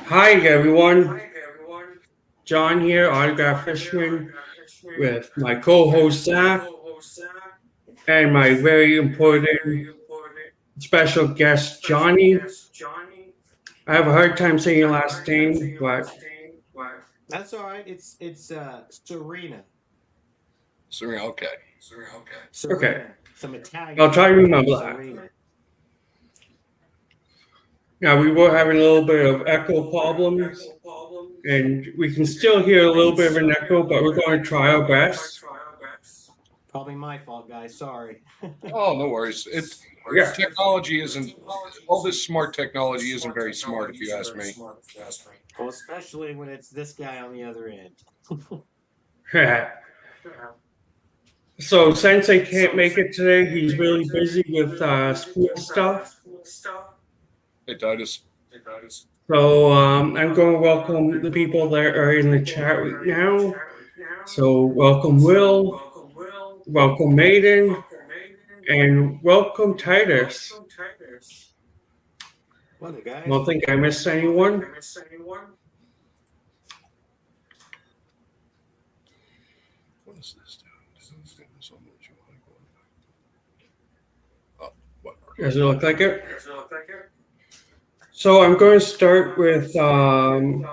Hi everyone, John here, Autograph Fishman, with my co-host Zach and my very important special guest Johnny. I have a hard time saying your last name, but That's all right. It's Serena. Serena, okay. okay, Serena. Some I'll Italian try to name. remember that. Serena. Now we were having a little bit of echo problems, and we can still hear a little bit of an echo, but we're going to try our best. Probably my fault, guys. Sorry. Oh, no worries. Yeah. Technology isn't all this smart technology isn't very smart if you ask me. Well, especially when it's this guy on the other end. So since I can't make it today, he's really busy with school stuff. Hey Titus. So I'm going to welcome the people that are in the chat right now. So welcome Will, welcome Maiden, and welcome Titus. Well, the I guys. don't think I missed anyone. What is this? Oh, whatever. Does it look like it? So I'm going to start with the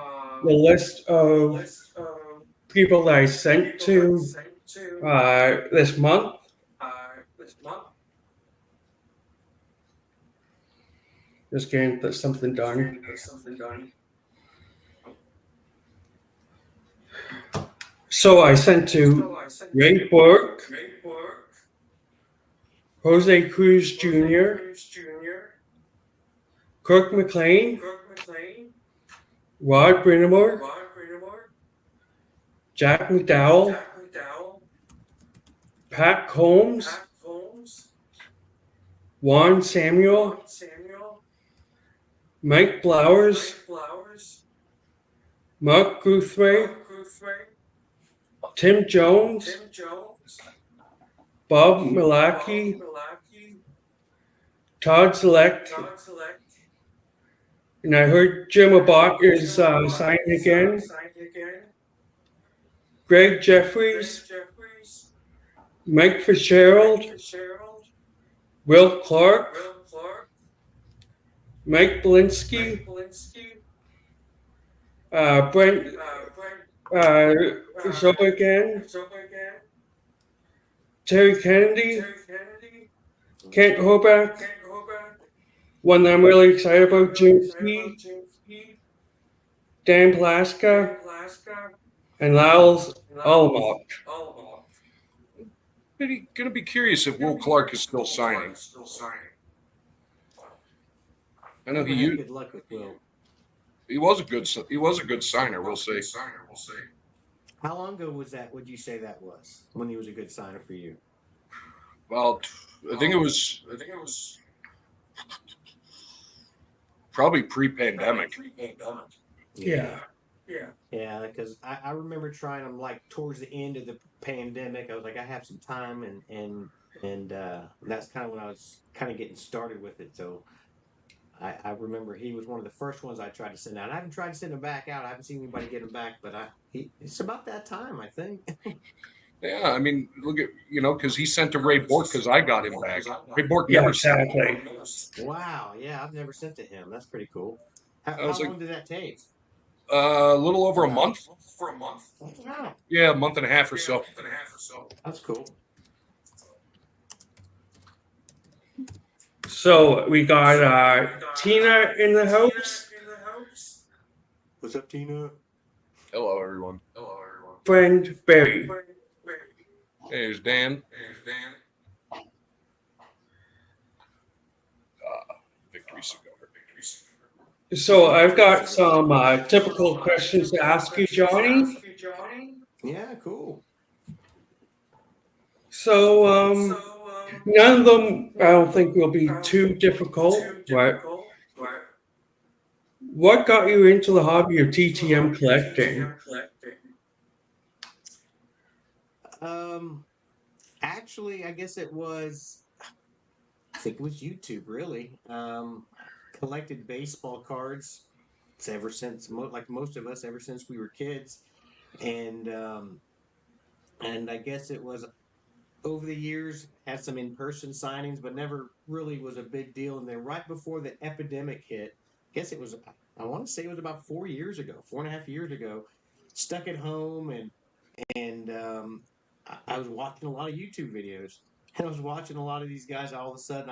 list of people that I sent to this month. Just getting something done. So I sent to Ray Bork, Jose Cruz Jr., Kirk McLean, Rod Brinamore, Jack McDowell, Pat Combs, Juan Samuel, Mike Blowers, Mark Guthrie, Tim Jones, Bob Milaki, Todd Select, and I heard Jim Abbott is signing again. Greg Jeffries, Mike Fitzgerald, Will Clark, Mike Belinsky, Brent Zobagan, Terry Kennedy, Kent Hoback, one that I'm really excited about, Jim Fee, Dan Plaska, and Lyles Almont. Gonna be curious if Will Clark is still signing. I know Never had good luck with Will. he was a good signer. We'll see. How long ago was that? Would you say that was when he was a good signer for you? Well, I think it was probably pre-pandemic. Yeah. Yeah, because I remember trying them like towards the end of the pandemic. I was like, I have some time, and that's kind of when I was kind of getting started with it. So I remember he was one of the first ones I tried to send out. I haven't tried to send him back out. I haven't seen anybody get him back, but it's about that time, I think. Yeah, I mean, look at because he sent to Ray Bork because I got him back. Ray Bork Yeah, never sent. exactly. Wow, yeah, I've never sent to him. That's pretty cool. How, I was how like, long did that take? a little over a month. Wow, Yeah, a month and a half or so. that's cool. So we got Tina in the house, What's up, Tina? Hello, everyone. friend Barry. Hey, there's Dan. Victory cigar. So I've got some typical questions to ask you, Johnny. Yeah, cool. So none of them I don't think will be too difficult, but what got you into the hobby of TTM collecting? Actually, I guess it was. I think it was YouTube, really. Collected baseball cards ever since, like most of us, ever since we were kids, and I guess it was over the years had some in-person signings, but never really was a big deal. And then right before the epidemic hit, I guess it was, I want to say it was about 4 years ago, 4.5 years ago, stuck at home, and I was watching a lot of YouTube videos, and I was watching a lot of these guys. All of a sudden,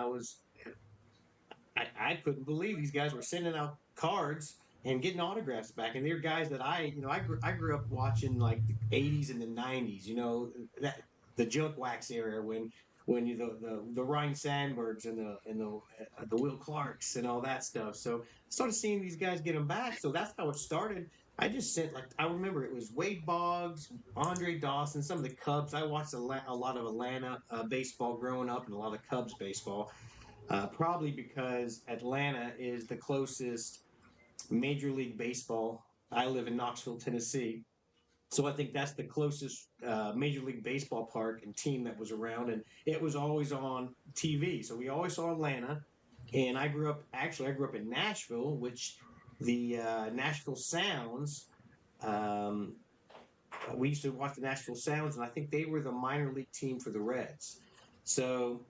I couldn't believe these guys were sending out cards and getting autographs back. And they're guys that I grew up watching like the 80s and the 90s, that the junk wax era when the Ryan Sandbergs and the Will Clarks and all that stuff. So I started seeing these guys get them back. So that's how it started. I just sent like I remember it was Wade Boggs, Andre Dawson, some of the Cubs. I watched a lot of Atlanta baseball growing up and a lot of Cubs baseball. Probably because Atlanta is the closest Major League Baseball. I live in Knoxville, Tennessee. So I think that's the closest Major League Baseball park and team that was around. And it was always on TV. So we always saw Atlanta. And I grew up in Nashville, which the Nashville Sounds, um, we used to watch the Nashville Sounds, and I think they were the minor league team for the Reds. So,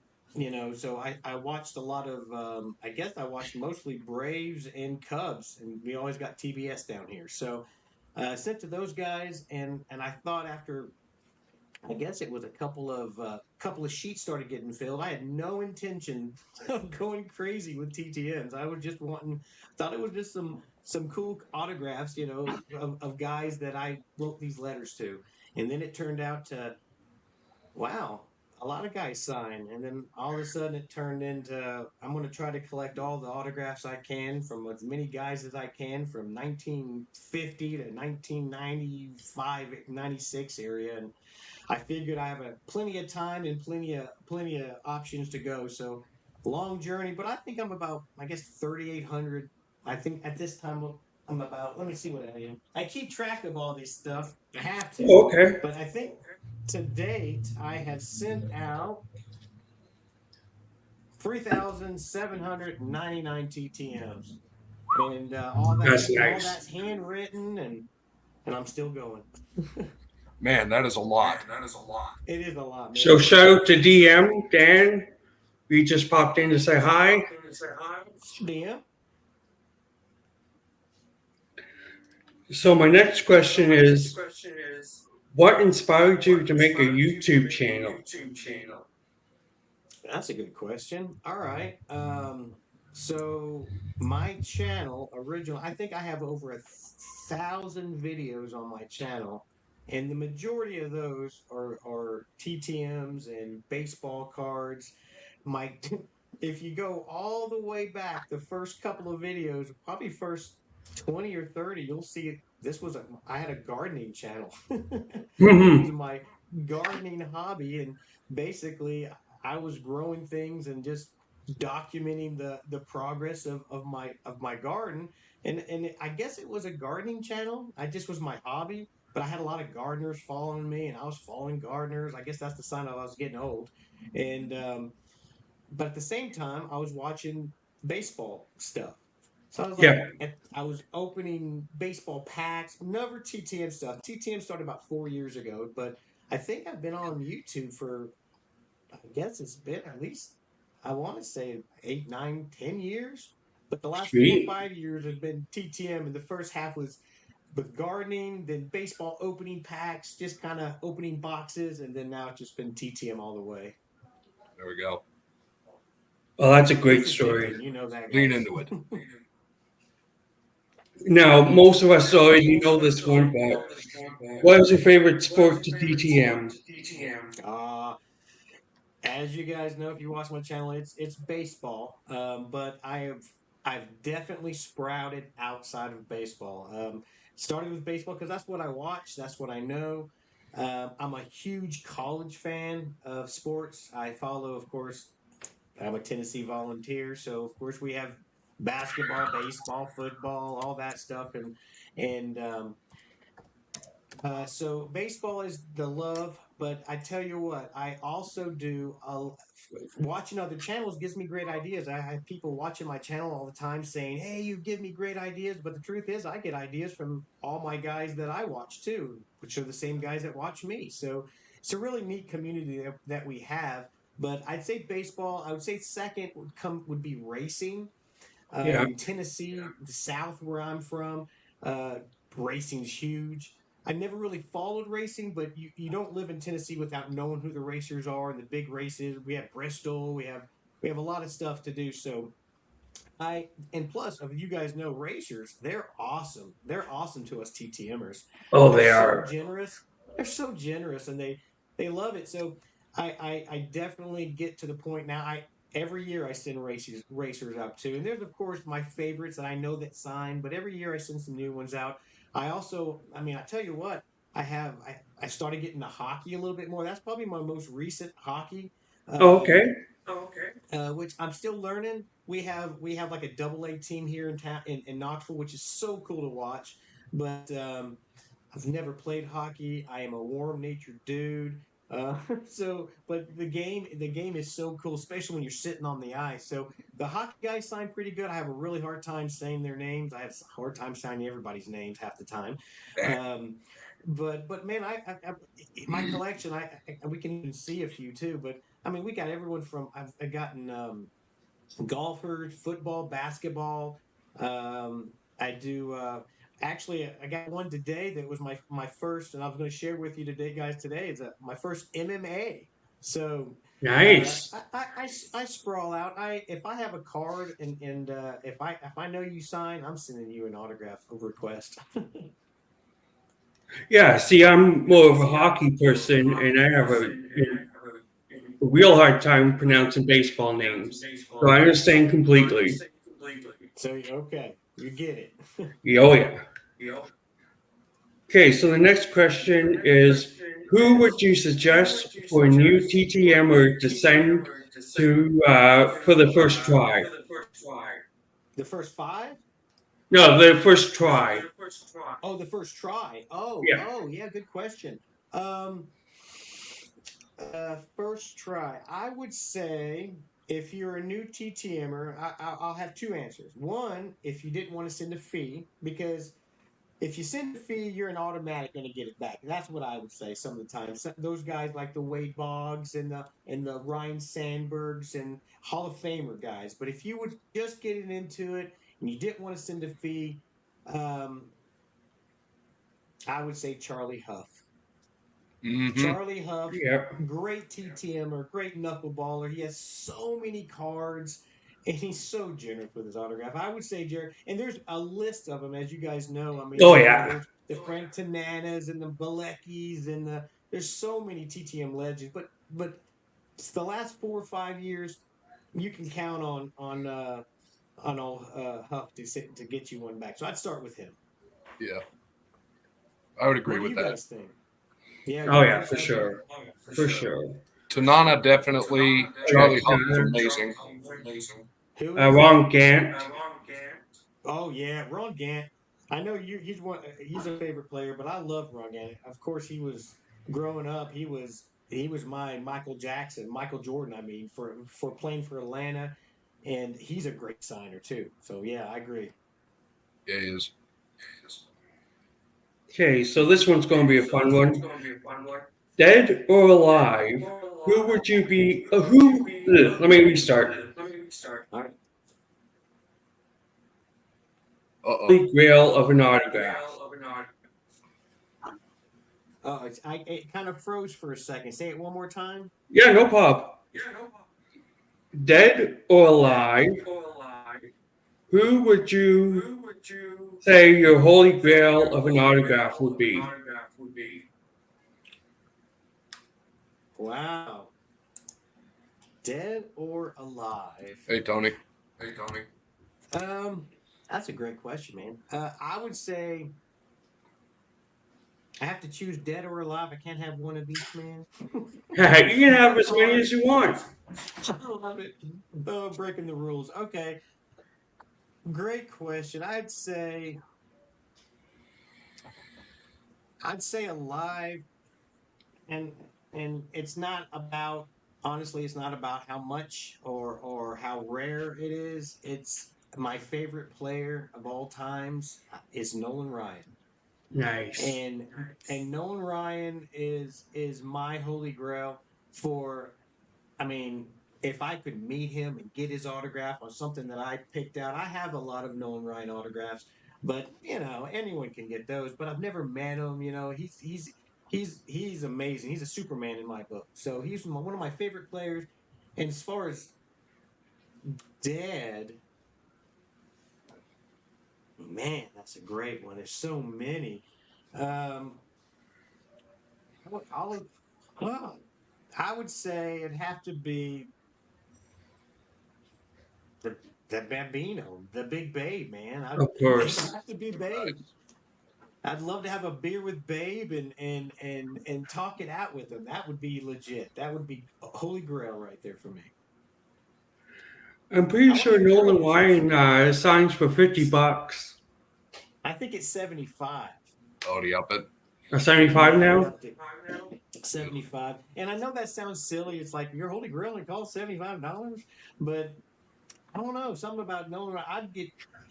so I watched a lot of, I guess I watched mostly Braves and Cubs, and we always got TBS down here. So I sent to those guys, and I thought after, I guess it was a couple of sheets started getting filled. I had no intention of going crazy with TTMs. I was just thought it was just some cool autographs, of guys that I wrote these letters to. And then it turned out to, wow, a lot of guys signed. And then all of a sudden it turned into, I'm going to try to collect all the autographs I can from as many guys as I can from 1950 to 1995, 96 area. And I figured I have plenty of time and plenty of options to go. So long journey, but I think I'm about, I guess, 3,800. I think at this time I'm about. Let me see what I am. I keep track of all this stuff. I have to, Oh, okay. but I think to date I have sent out 3,799 TTMs, and That's all nice. that's handwritten, and I'm still going. Man, that is a lot. It is a lot, man. So shout out to DM Dan. We just popped in to say hi. DM. So my next question is, what inspired you to make a YouTube channel? That's a good question. All right. So my channel original, I think I have over 1,000 videos on my channel, and the majority of those are TTMs and baseball cards. My, if you go all the way back, the first couple of videos, probably first 20 or 30, you'll see it. I had a gardening channel. This was Mhm. my gardening hobby, and basically I was growing things and just documenting the progress of my garden. And I guess it was a gardening channel. I just was my hobby, but I had a lot of gardeners following me, and I was following gardeners. I guess that's the sign I was getting old. And but at the same time, I was watching baseball stuff. So I was like, Yeah. I was opening baseball packs, never TTM stuff. TTM started about 4 years ago, but I think I've been on YouTube for, I guess it's been at least, I want to say 8, 9, 10 years. But the last four or Sweet. 5 years have been TTM, and the first half was with gardening, then baseball opening packs, just kind of opening boxes, and then now it's just been TTM all the way. There we go. Well, that's a This great is story. Jason, you know that, Lean guys. into it. Now, most of us already know this one, but what is your favorite sport to DTM? Uh, as you guys know, if you watch my channel, it's baseball. But I've definitely sprouted outside of baseball. Started with baseball because that's what I watch, that's what I know. I'm a huge college fan of sports. I follow, of course. I'm a Tennessee Volunteer, so of course we have basketball, baseball, football, all that stuff, and So baseball is the love, but I tell you what, I also do watching other channels gives me great ideas. I have people watching my channel all the time saying, "Hey, you give me great ideas," but the truth is, I get ideas from all my guys that I watch too, which are the same guys that watch me. So it's a really neat community that we have. But I'd say baseball. I would say second would be racing. Yeah. Tennessee, the South, where I'm from, uh, racing's huge. I never really followed racing, but you don't live in Tennessee without knowing who the racers are and the big races. We have Bristol, we have a lot of stuff to do. So and plus, if you guys know racers, they're awesome. They're awesome to us TTMers. Oh, They're they so are. generous. They're so generous, and they love it. So I definitely get to the point now. I every year I send racers out too, and there's of course my favorites that I know that sign, but every year I send some new ones out. I also, I mean, I tell you what, I started getting to hockey a little bit more. That's probably my most recent hockey. Oh, Um, okay. which I'm still learning. We have like a double A team here in town in Knoxville, which is so cool to watch. But I've never played hockey. I am a warm natured dude. But the game is so cool, especially when you're sitting on the ice. So the hockey guys sign pretty good. I have a really hard time saying their names. I have a hard time signing everybody's names half the time. Um, but man, my collection, we can even see a few too. But I mean, we got everyone from I've gotten golfers, football, basketball. I do actually. I got one today that was my first, and I was going to share with you today, guys. Today it's my first MMA. So Nice. I sprawl out. If I have a card and if I know you sign, I'm sending you an autograph request. Yeah, see, I'm more of a hockey person, and I have a real hard time pronouncing baseball names. So I understand completely. So okay, you get it. Yeah, oh, yeah. Okay, so the next question is who would you suggest for a new TTMer to send to for the first try? The first five? No, the first try. Oh, the first try. Yeah. Oh, yeah, good question. Um, first try. I would say if you're a new TTMer, I'll have two answers. One, if you didn't want to send a fee, because if you send a fee, you're an automatic going to get it back. That's what I would say some of the time. Those guys like the Wade Boggs and the Ryan Sandbergs and Hall of Famer guys. But if you would just getting into it and you didn't want to send a fee, um, I would say Charlie Huff. Mm-hmm. Charlie Huff, Yeah. great TTMer, great knuckleballer. He has so many cards, and he's so generous with his autograph. I would say Jared, and there's a list of them, as you guys know. I mean, Oh, yeah. there's the Frank Tananas and the Baleckis, and there's so many TTM legends. But it's the last 4 or 5 years, you can count on old Huff to get you one back. So I'd start with him. Yeah, I would agree What do with you that. guys think? Yeah, Oh, you yeah, think for so, Jared? sure. For sure. Tanana definitely. Okay. Charlie Huff is amazing. Who is? Ron Gant. Oh yeah, Ron Gant. I know you. He's one. He's a favorite player, but I love Ron Gant. Of course, he was growing up. He was my Michael Jackson, Michael Jordan. I mean, for playing for Atlanta, and he's a great signer too. So yeah, I agree. Yeah, he is. Okay, so this one's going to be a fun one. Dead or alive, who would you be? Let me restart. All right. Holy grail of an autograph. Oh, it kind of froze for a second. Say it one more time. Yeah, no problem. Dead or alive, who would you say your holy grail of an autograph would be? Wow. Dead or alive? Hey, Tony. That's a great question, man. I would say I have to choose dead or alive. I can't have one of each, man. You can have as many as you want. I love it. Oh, breaking the rules. Okay. Great question. I'd say I'd say alive, and it's not about, honestly, it's not about how much or how rare it is. It's my favorite player of all times is Nolan Ryan. Nice. and Nolan Ryan is my holy grail for. I mean, if I could meet him and get his autograph on something that I picked out, I have a lot of Nolan Ryan autographs, but anyone can get those. But I've never met him. He's amazing. He's a Superman in my book. So he's one of my favorite players. And as far as dead, man, that's a great one. There's so many. Um, I'll, well, I would say it'd have to be the Bambino, the Big Babe, man. Of It'd course. have to be Babe. I'd love to have a beer with Babe and talk it out with him. That would be legit. That would be a holy grail right there for me. I'm pretty I want sure to hear Nolan yours. Ryan signs for $50. I think it's 75. Oh, do you up it? Or 75 Yeah, now? I upped it. 75. And I know that sounds silly. It's like your holy grail and costs $75, but I don't know, something about Nolan. I'd get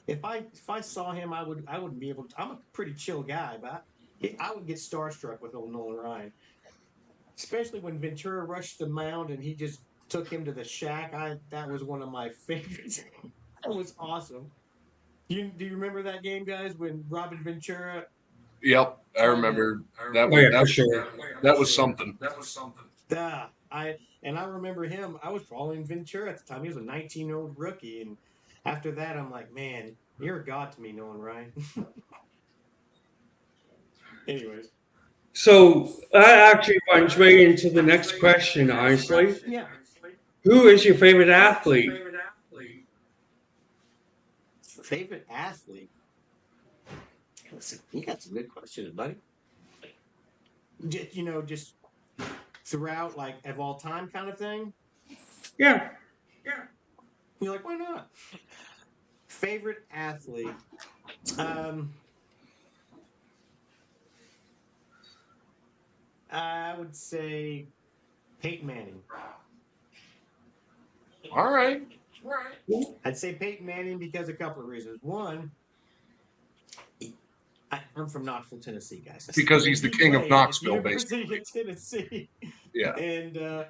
if I saw him, I wouldn't be able to. I'm a pretty chill guy, but I would get starstruck with old Nolan Ryan, especially when Ventura rushed the mound and he just took him to the shack. That was one of my favorites. That was awesome. Do you remember that game, guys, when Robin Ventura Yep, I tried to? remember that. Oh, yeah, for That sure. that was something. I remember him. I was following Ventura at the time. He was a 19-year-old rookie, and after that, I'm like, man, you're a god to me, Nolan Ryan. Anyways, So that actually runs right into the next question, honestly. yeah, Who is your favorite athlete? favorite athlete. Listen, you got some good questions, buddy. Just throughout, like of all time, kind of thing. Yeah. You're like, why not? Favorite athlete. I would say Peyton Manning. All right. I'd say Peyton Manning because a couple of reasons. One, I'm from Knoxville, Tennessee, guys. Because he's the He king of played at Knoxville, University of Tennessee, Yeah. and I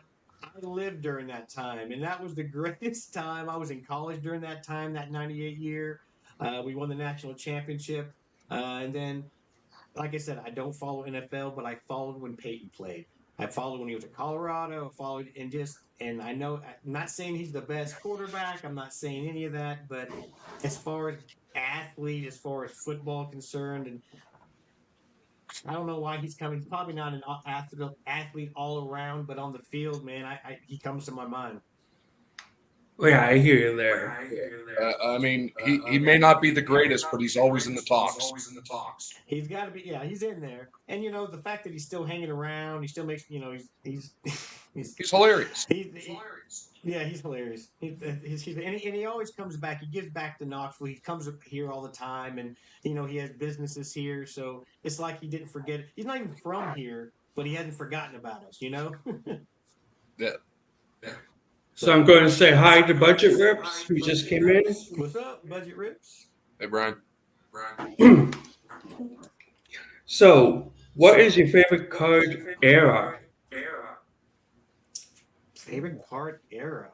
lived during that time, and that was the greatest time. I was in college during that time, that '98 year. We won the national championship, and then, like I said, I don't follow NFL, but I followed when Peyton played. I followed when he was at Colorado. I followed and I know I'm not saying he's the best quarterback. I'm not saying any of that, but as far as athlete, as far as football concerned, and I don't know why he's coming. He's probably not an athlete all around, but on the field, man, he comes to my mind. Oh, yeah, I hear you there. I mean, he may not be the greatest, but he's always in the talks. He's got to be, yeah, he's in there. And the fact that he's still hanging around, he still makes, he's He's hilarious. yeah, he's hilarious. And he always comes back. He gives back to Knoxville. He comes up here all the time, and he has businesses here, so it's like he didn't forget. He's not even from here, but he hasn't forgotten about us. Yeah. So I'm going to say hi to Budget Rips, who just came in. What's up, Budget Rips? Hey, Brian. So, what is your favorite card era? Favorite card era?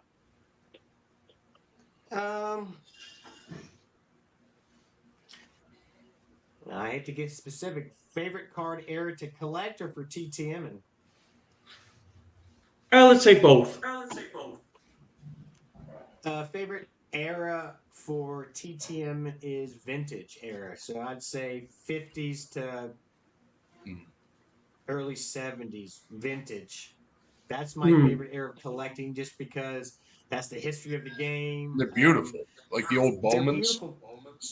I hate to get specific. Favorite card era to collect or for TTM? Let's say both. Favorite era for TTM is vintage era. So I'd say 50s to early 70s vintage. That's my favorite era of collecting just because that's the history of the game. They're beautiful. Like the old They're Bowmans. beautiful.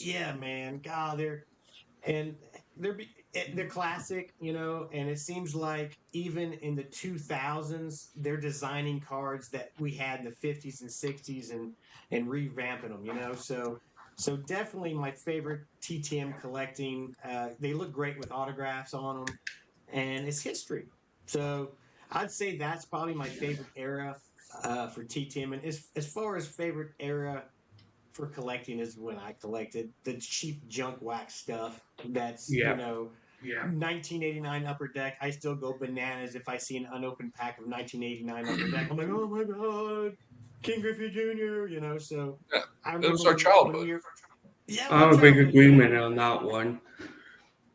Yeah, man. God, they're classic, and it seems like even in the 2000s, they're designing cards that we had in the 50s and 60s and revamping them, So So definitely my favorite TTM collecting. They look great with autographs on them, and it's history. So I'd say that's probably my favorite era for TTM. And as far as favorite era for collecting is when I collected the cheap junk wax stuff. That's Yeah. 1989 Upper Deck. I still go bananas if I see an unopened pack of 1989 Upper Deck. I'm like, oh my god, King Griffey Jr. So Yeah, I it remember was our when childhood. we were, yeah, it was our I'm a big childhood, man. agreement on that one.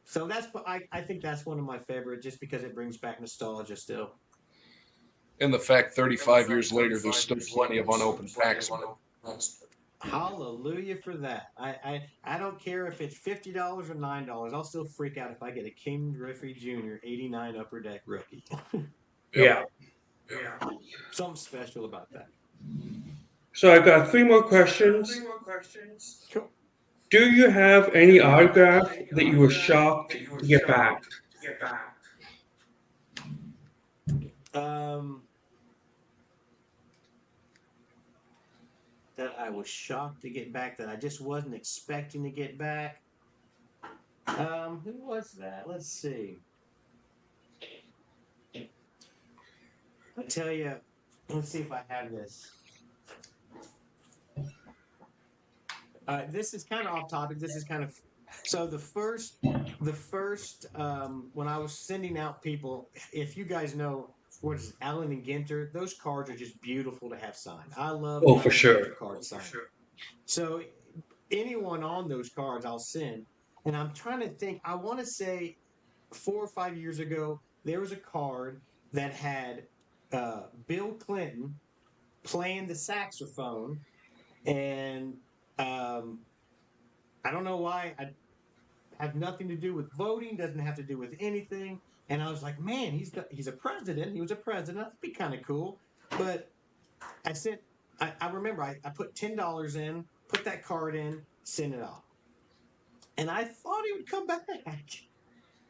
So I think that's one of my favorite just because it brings back nostalgia still. And the fact 35 years later, there's still plenty of unopened packs. Hallelujah for that. I don't care if it's $50 or $9. I'll still freak out if I get a King Griffey Jr. '89 Upper Deck rookie. Yeah. Something special about that. So I got 3 more questions. Cool. Do you have any autograph that you were shocked to get back? That I was shocked to get back, that I just wasn't expecting to get back. Who was that? Let's see. I tell you, let's see if I have this. This is kind of off topic. This is kind of so the first when I was sending out people, if you guys know what is it, Allen and Ginter, those cards are just beautiful to have signed. I love Oh, Allen for and sure. Ginter cards signed. So anyone on those cards, I'll send. And I'm trying to think. I want to say 4 or 5 years ago, there was a card that had Bill Clinton playing the saxophone, and I don't know why. I have nothing to do with voting. Doesn't have to do with anything. And I was like, man, he's a president. He was a president. That'd be kind of cool. But I sent. I remember I put $10 in, put that card in, sent it off, and I thought he would come back.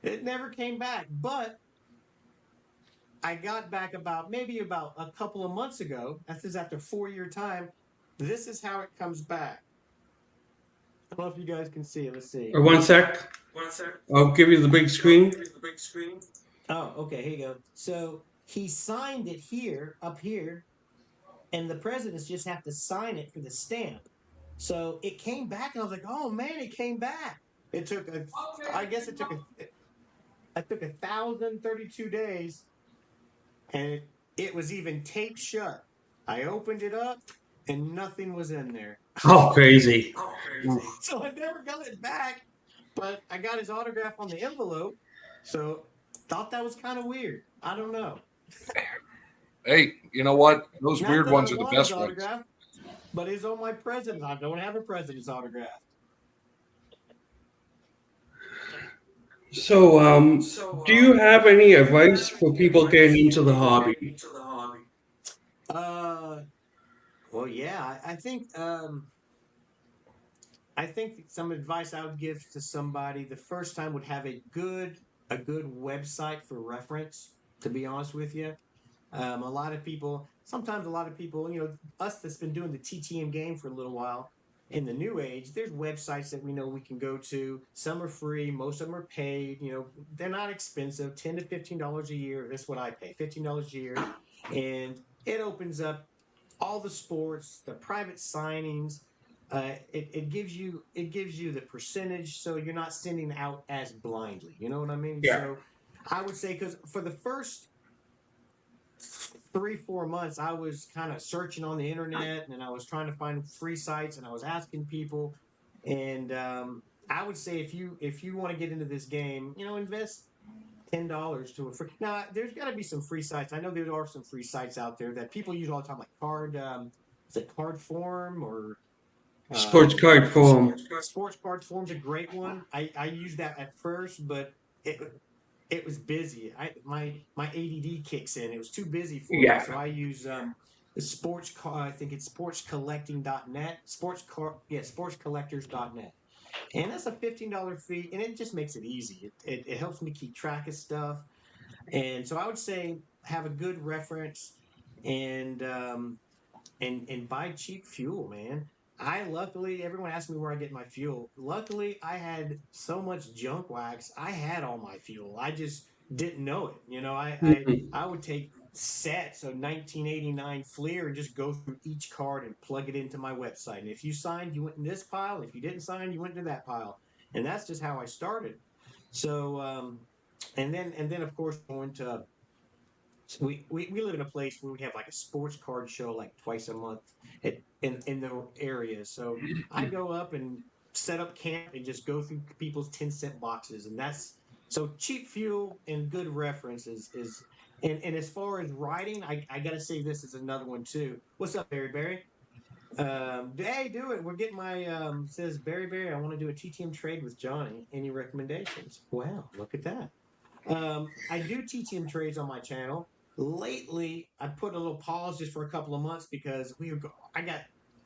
It never came back, but I got back maybe about a couple of months ago. This is after 4-year time. This is how it comes back. I don't know if you guys can see it. Let's see. Or 1 sec. I'll give you the big screen. Oh, okay. Here you go. So he signed it up here, and the presidents just have to sign it for the stamp. So it came back, and I was like, "Oh man, it came back!" It took I guess it took 1,032 days, and it was even taped shut. I opened it up, and nothing was in there. Oh, crazy. So I never got it back, but I got his autograph on the envelope. So thought that was kind of weird. I don't know. Hey, you know what? Those Not weird that ones I are the want best his ones. autograph, but it's on my president. I don't have a president's autograph. So, do you have any advice for people getting into the hobby? Well, yeah, I think some advice I would give to somebody the first time would have a good website for reference. To be honest with you, sometimes a lot of people, us that's been doing the TTM game for a little while. In the new age, there's websites that we know we can go to. Some are free, most of them are paid. They're not expensive, $10 to $15 a year. That's what I pay, $15 a year, and it opens up all the sports, the private signings. It gives you the percentage, so you're not sending out as blindly. You know what I mean? Yeah. So I would say, because for the first 3-4 months, I was kind of searching on the internet, and I was trying to find free sites, and I was asking people. And I would say if you want to get into this game, invest $10 to a free. Now, there's got to be some free sites. I know there are some free sites out there that people use all the time, like is it Card Form or Sports card form. Sports Card Form's a great one. I used that at first, but it was busy. My ADD kicks in. It was too busy for me, so I use the I think it's sportscollecting.net. Sportscollectors.net. And that's a $15 fee, and it just makes it easy. It helps me keep track of stuff. And so I would say have a good reference and buy cheap fuel, man. I luckily, everyone asks me where I get my fuel. Luckily, I had so much junk wax. I had all my fuel. I just didn't know it. Mhm. I would take sets of 1989 Fleer and just go through each card and plug it into my website. And if you signed, you went in this pile. If you didn't sign, you went into that pile. And that's just how I started. So, and then of course going to we live in a place where we have like a sports card show like twice a month in the area. So I go up and set up camp and just go through people's 10-cent boxes, and that's so cheap fuel and good references is. And as far as writing, I gotta say this is another one too. What's up, Barry Barry? Hey, do it. We're getting my says Barry Barry. I want to do a TTM trade with Johnny. Any recommendations? Wow, look at that. I do TTM trades on my channel. Lately, I put a little pause just for a couple of months because I got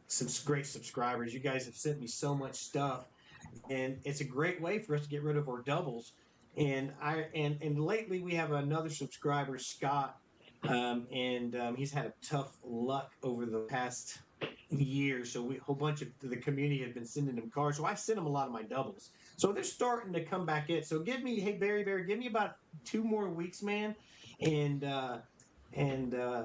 some great subscribers. You guys have sent me so much stuff, and it's a great way for us to get rid of our doubles. And lately we have another subscriber, Scott, and he's had a tough luck over the past year. So a whole bunch of the community have been sending him cards. So I sent him a lot of my doubles. So they're starting to come back in. So hey Barry Barry, give me about 2 more weeks, man, and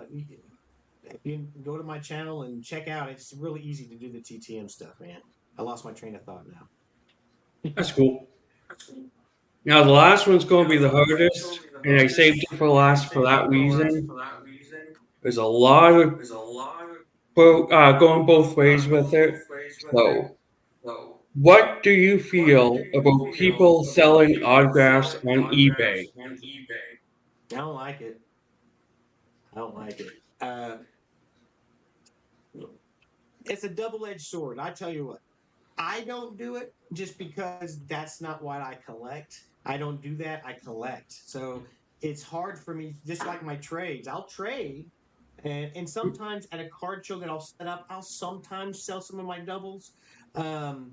you can go to my channel and check out. It's really easy to do the TTM stuff, man. I lost my train of thought now. That's cool. Now the last one's going to be the hardest, and I saved it for last for that reason. There's a lot of going both ways with it. So, what do you feel about people selling autographs on eBay? I don't like it. I don't like it. It's a double-edged sword. I tell you what, I don't do it just because that's not what I collect. I don't do that. I collect. So it's hard for me, just like my trades. I'll trade, and sometimes at a card show that I'll set up, I'll sometimes sell some of my doubles. Um,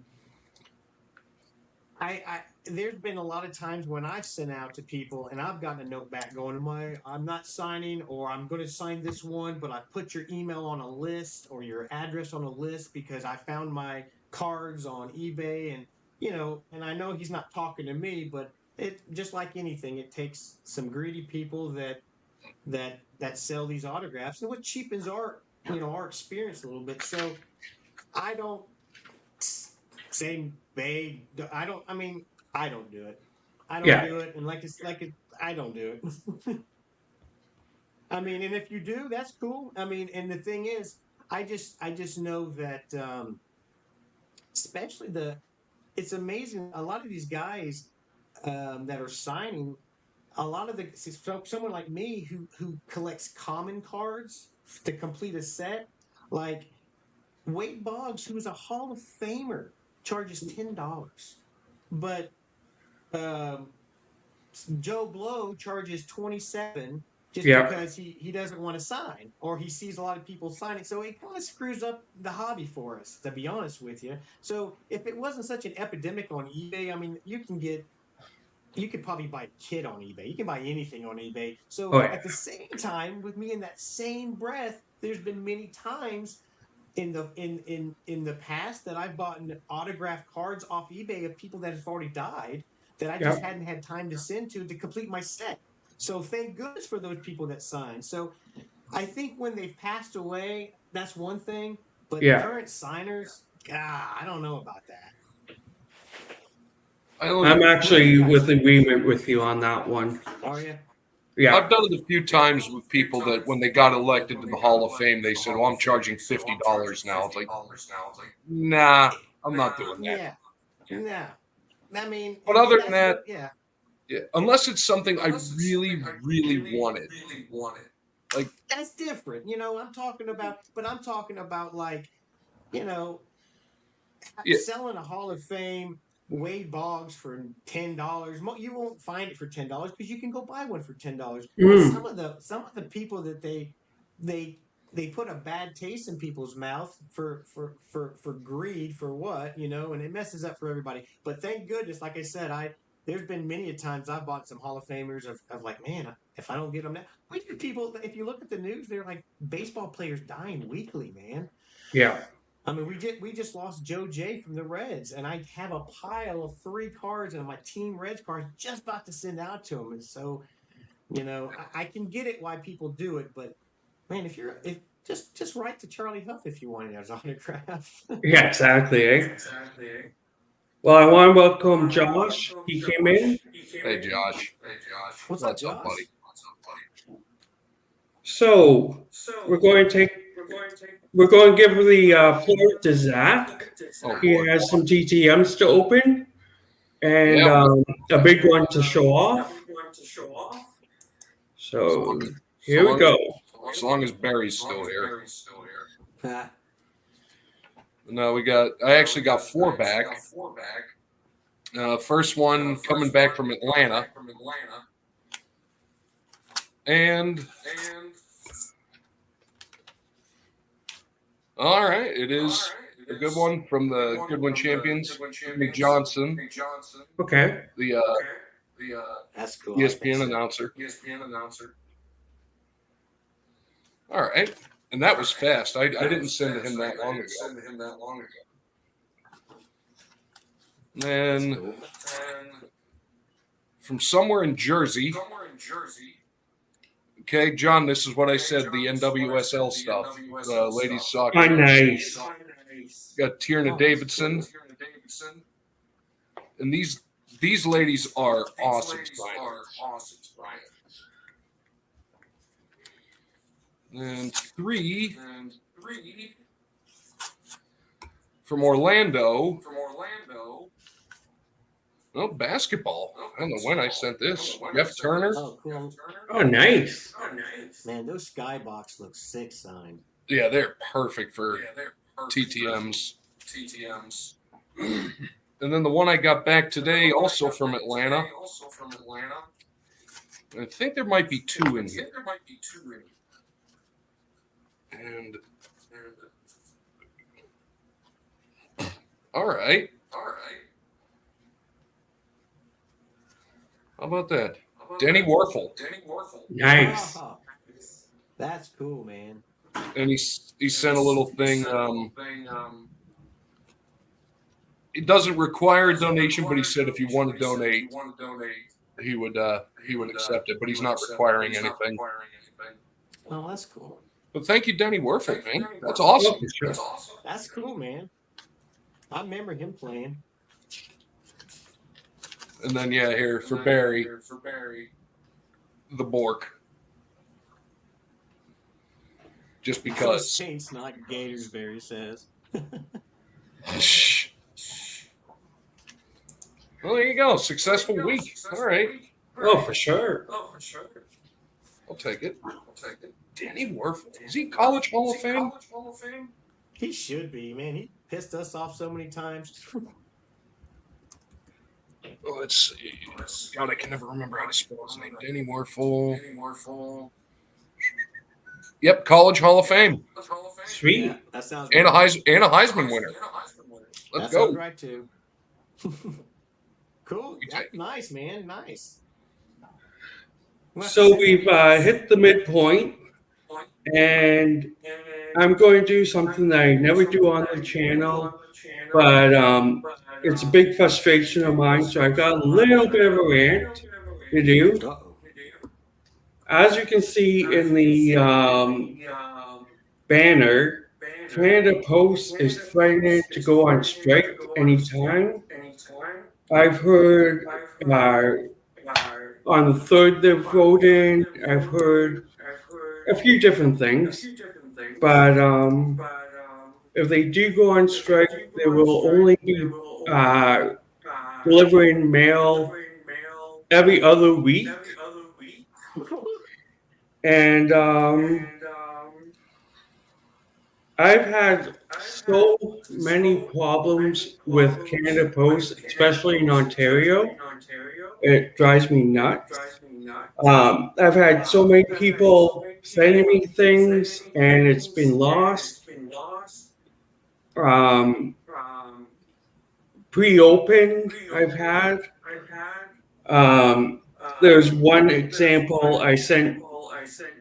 I there's been a lot of times when I've sent out to people and I've gotten a note back going, I'm not signing, or I'm going to sign this one, but I put your email on a list or your address on a list because I found my cards on eBay, and and I know he's not talking to me, but it just like anything, it takes some greedy people that sell these autographs, and what cheapens our experience a little bit. So I don't say they. I don't. I mean, I don't do it. I don't Yeah, do it, and I don't do it. I mean, and if you do, that's cool. I mean, and the thing is, I just know that, especially it's amazing. A lot of these guys that are signing, a lot of someone like me who collects common cards to complete a set, like Wade Boggs, who is a Hall of Famer, charges $10, but um, Joe Blow charges 27 just yeah, because he doesn't want to sign, or he sees a lot of people signing. So it kind of screws up the hobby for us, to be honest with you. So if it wasn't such an epidemic on eBay, I mean, you could probably buy a kit on eBay. You can buy anything on eBay. So oh yeah, at the same time, with me in that same breath, there's been many times in the past that I've bought autographed cards off eBay of people that have already died that I just yeah, hadn't had time to send to complete my set. So thank goodness for those people that signed. So I think when they've passed away, that's one thing. But yeah. current signers, I don't know about that. I know I'm What do you actually guys with think? agreement with you on that one. Are you? Yeah, I've done it a few times with people that when they got elected to the Hall of Fame, they said, "Oh, I'm charging $50 now." It's like, nah, I'm not doing that. Yeah. Yeah. I mean, But and other than that's that, what. Yeah. yeah, unless it's something I really, really wanted, like That's different. I'm talking about like, you know, yeah, selling a Hall of Fame Wade Boggs for $10. You won't find it for $10 because you can go buy one for $10. But mm, some of the people that they they put a bad taste in people's mouth for greed, for what, and it messes up for everybody. But thank goodness, like I said, there's been many a times I've bought some Hall of Famers of like, man, if I don't get them now, we get people. If you look at the news, they're like baseball players dying weekly, man. yeah. I mean, we just lost Joe J from the Reds, and I have a pile of 3 cards and my Team Reds cards just about to send out to him. And so, I can get it why people do it, but man, if just write to Charlie Huff if you want his autograph. Yeah, exactly. Eh? Well, I want to welcome Josh. He came in. Hey, Josh. What's up, Josh? So we're going to give the floor to Zach. Oh, He boy. has some TTMs to open and Yeah. a big one to show off. So here we go. As long as Barry's still here. Ah, No, I actually got 4 back. First one coming back from Atlanta. And all right, it is a good one from the Goodwin Champions, Jimmy Johnson, Okay. the that's cool. ESPN announcer. All right, and that was fast. I didn't send to him that long ago. And then from somewhere in Jersey. Okay, John, this is what I said, the NWSL stuff, the ladies soccer. Oh, nice. Got Tierna Davidson. And these ladies are awesome. And 3 from Orlando. Oh, basketball. I don't know when I sent this. Jeff Turner. Oh, cool. Oh, nice. Man, those skybox look sick signed. Yeah, they're perfect for TTMs. And then the one I got back today, also from Atlanta. I think there might be 2 in here. And all right. How about that? Denny Warfel. Nice. Oh, that's cool, man. And he sent a little thing. It doesn't require a donation, but he said if you want to donate, he would accept it. But he's not requiring anything. Oh, that's cool. But thank you, Denny Warfel, man. That's awesome. Oh, for sure. That's cool, man. I remember him playing. And then here for Barry, the Bork. Just because. Saints, not Gators, Barry says. Well, there you go. Successful week. All right. Oh, for sure. I'll take it. Danny Warfel. Is he College Hall of Fame? He should be, man. He pissed us off so many times. Let's see. God, I can never remember how to spell his name. Danny Warfel. Yep, College Hall of Fame. Sweet. Yeah, that sounds And a right. Heisman winner. Let's That go. sounds right, too. Cool. That's nice, man. Nice. So we've hit the midpoint, and I'm going to do something that I never do on the channel, but it's a big frustration of mine, so I got a little bit of a rant to do. Uh-oh. As you can see in the banner, Canada Post is threatening to go on strike anytime. I've heard on the 3rd they're voting. I've heard a few different things, but if they do go on strike, they will only be delivering mail every other week. And I've had so many problems with Canada Post, especially in Ontario. It drives me nuts. I've had so many people sending me things, and it's been lost. Pre-opened, I've had. There's one example I sent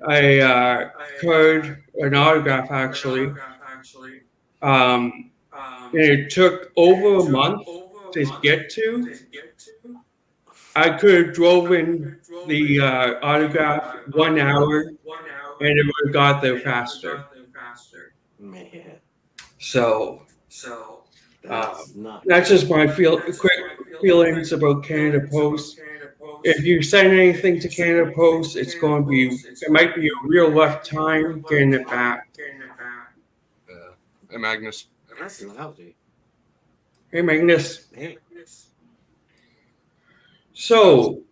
a card, an autograph actually, and it took over a month to get to. I could have drove in the autograph 1 hour, and it would have got there faster. Man, So that's not that's good. just my quick feelings about Canada Post. If you send anything to Canada Post, it's going to be it might be a real rough time getting it back. Yeah. Hey, Magnus. That's lousy. Hey, Magnus. Hey, So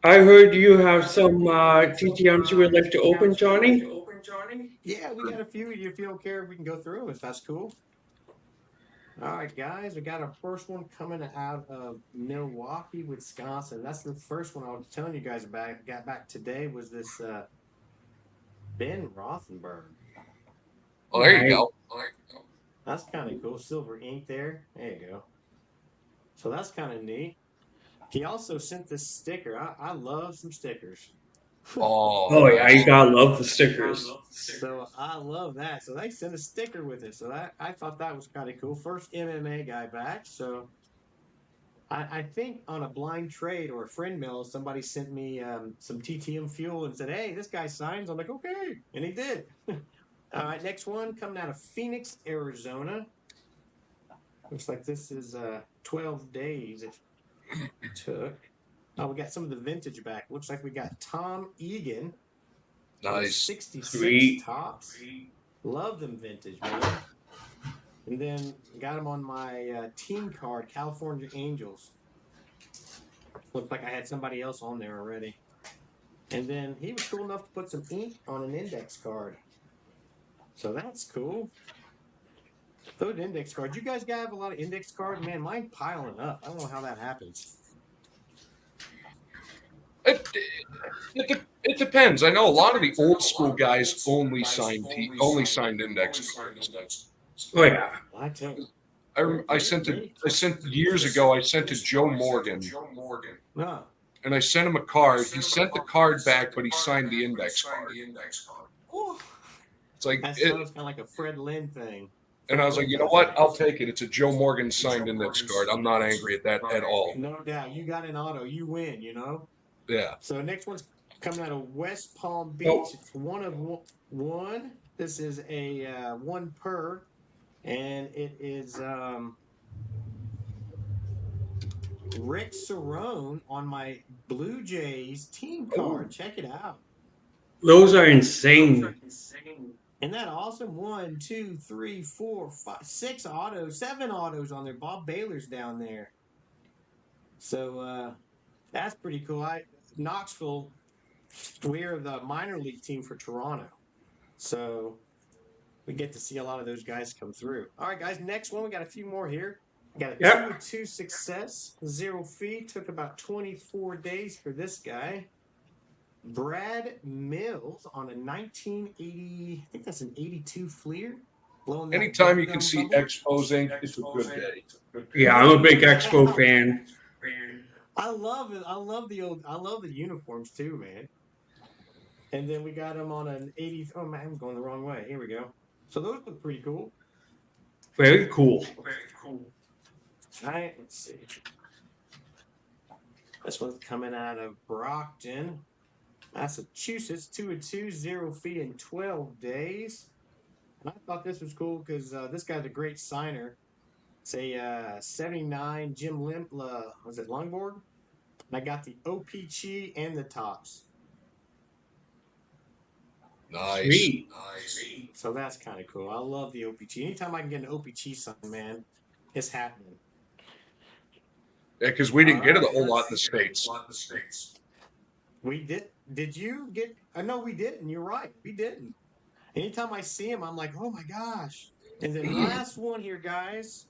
I heard you have some TTMs you would like to open, Johnny. yeah, we got a few. If you don't care, we can go through them if that's cool. All right, guys, we got our first one coming out of Milwaukee, Wisconsin. That's the first one I was telling you guys about. Got back today was this Ben Rothenberg. Oh, there you go. That's kind of cool. Silver ink there. There you go. So that's kind of neat. He also sent this sticker. I love some stickers. Oh yeah, you gotta love the stickers. So I love that. So they sent a sticker with it. So I thought that was kind of cool. First MMA guy back. So I think on a blind trade or a friend mail, somebody sent me some TTM fuel and said, "Hey, this guy signs." I'm like, "Okay," and he did. All right, next one coming out of Phoenix, Arizona. Looks like this is 12 days it took. Oh, we got some of the vintage back. Looks like we got Tom Egan. Nice. 66 Sweet. tops. Love them vintage, man. And then got them on my team card, California Angels. Looked like I had somebody else on there already. And then he was cool enough to put some ink on an index card. So that's cool. Those index cards. You guys have a lot of index cards? Man, mine piling up. I don't know how that happens. It depends. I know a lot of the old school guys only signed index cards. Oh yeah. I tell you. I sent years ago. I sent to Joe Morgan, No. and I sent him a card. He sent the card back, but he signed the index card. It's like That sounds kind of like a Fred Lynn thing. and I was like, you know what? I'll take it. It's a Joe Morgan signed index card. I'm not angry at that at all. No doubt. You got an auto. You win, you know? Yeah. So next one's coming out of West Palm Beach. Oh. It's one of one. This is a one per, and it is Rick Cerrone on my Blue Jays team card. Check it out. Those are insane. Isn't that awesome? 1, 2, 3, 4, 5, 6 autos, 7 autos on there. Bob Baylor's down there. So that's pretty cool. Knoxville, we're the minor league team for Toronto. So we get to see a lot of those guys come through. All right, guys, next one. We got a few more here. We got a 2-2 success, 0 fee. Took about 24 days for this guy. Brad Mills on a 1980, I think that's an 82 Fleer. Anytime you can see exposing, it's a good day. Yeah, I'm a big Expo fan. I love it. I love the uniforms too, man. And then we got them on an 80. Oh man, I'm going the wrong way. Here we go. So those look pretty cool. Very cool. All right, let's see. This one's coming out of Brockton, Massachusetts. 2-2, 0 fee in 12 days. And I thought this was cool because this guy's a great signer. It's a 79 Jim was it Longboard? And I got the OPG and the tops. Nice. Sweet. So that's kind of cool. I love the OPG. Anytime I can get an OPG sign, man, it's happening. Yeah, because we didn't get it a whole lot in the States. We did. Did you get? No, we didn't. You're right. We didn't. Anytime I see him, I'm like, oh my gosh. And then last one here, guys,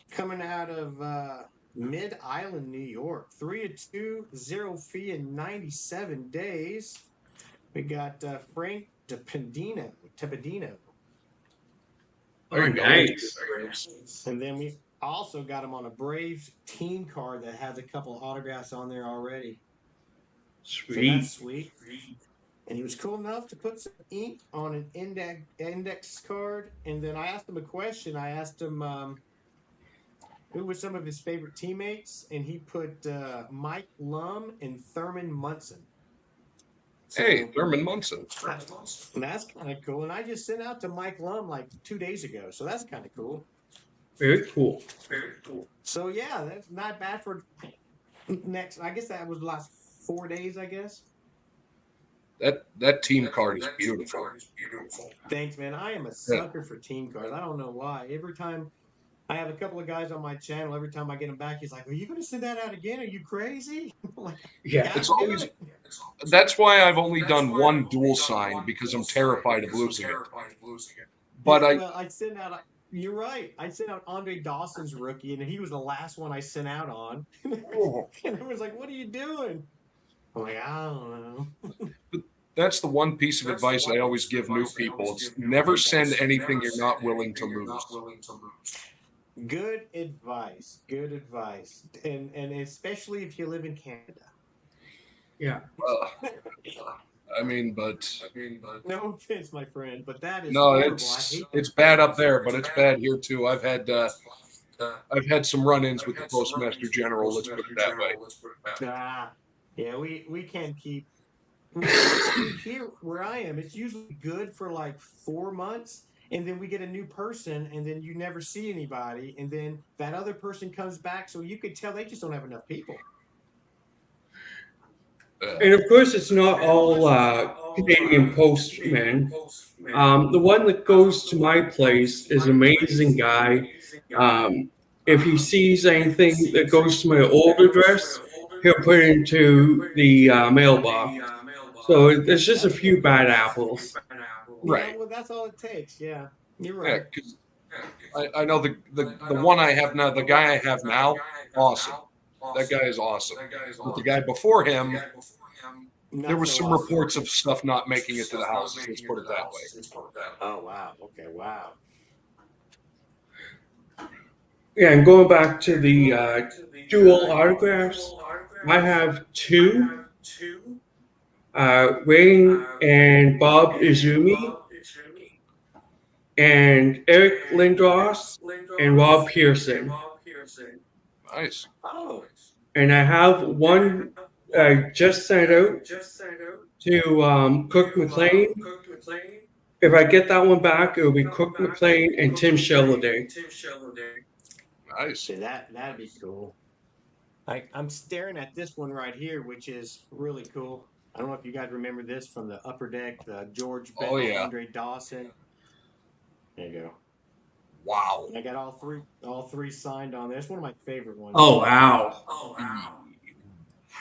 coming out of Mid Island, New York. 3-2, 0 fee in 97 days. We got Frank Tepedino. Oh, nice. And then we also got him on a Braves team card that has a couple autographs on there already. So Sweet. that's sweet. and he was cool enough to put some ink on an index card. And then I asked him a question. I asked him who were some of his favorite teammates, and he put Mike Lum and Thurman Munson. So, Hey, Thurman Munson. that's kind of cool. And I just sent out to Mike Lum like 2 days ago. So that's kind of cool. Very cool. So yeah, that's not bad for next. I guess that was the last 4 days, I guess. That team card is beautiful. Thanks, man. I am a sucker for team cards. I don't know why. Every time I have a couple of guys on my channel, every time I get them back, he's like, "Are you going to send that out again? Are you crazy?" Like, Yeah. It's always. That's why I've only done one dual sign because I'm terrified of losing it. But I sent out. You're right. I sent out Andre Dawson's rookie, and he was the last one I sent out on. And I was like, "What are you doing?" I'm like, "I don't know." that's the one piece of advice I always give new people. It's never send anything you're not willing to lose. Good advice. Good advice. And especially if you live in Canada. Yeah. I mean, but No offense, my friend, but that is no, horrible. it's bad up there, but it's bad here too. I've had some run-ins with the Postmaster General. Let's put it that way. Yeah, we can't keep here where I am. It's usually good for like 4 months, and then we get a new person, and then you never see anybody, and then that other person comes back, so you could tell they just don't have enough people. And of course, it's not all Canadian postmen. The one that goes to my place is an amazing guy. If he sees anything that goes to my old address, he'll put it into the mailbox. So there's just a few bad apples. Right. Yeah, well, that's all it takes. Yeah, you're Yeah, right. because I know the one I have now, the guy I have now, awesome. That guy is awesome. But the guy before him, there was some reports of stuff not making it to the houses. Let's put it that way. Oh wow. Okay. Wow. Yeah, and going back to the dual autographs, I have two. Wayne and Bob Izumi, and Eric Lindros, and Rob Pearson. Nice. Oh. And I have one I just sent out to Cook McLean. If I get that one back, it will be Cook McLean and Tim Shelladay. Nice. See, that'd be cool. I'm staring at this one right here, which is really cool. I don't know if you guys remember this from the Upper Deck, the George Bell, Oh, yeah. Andre Dawson. There you go. Wow. I got all three signed on there. It's one of my favorite ones. Oh, wow.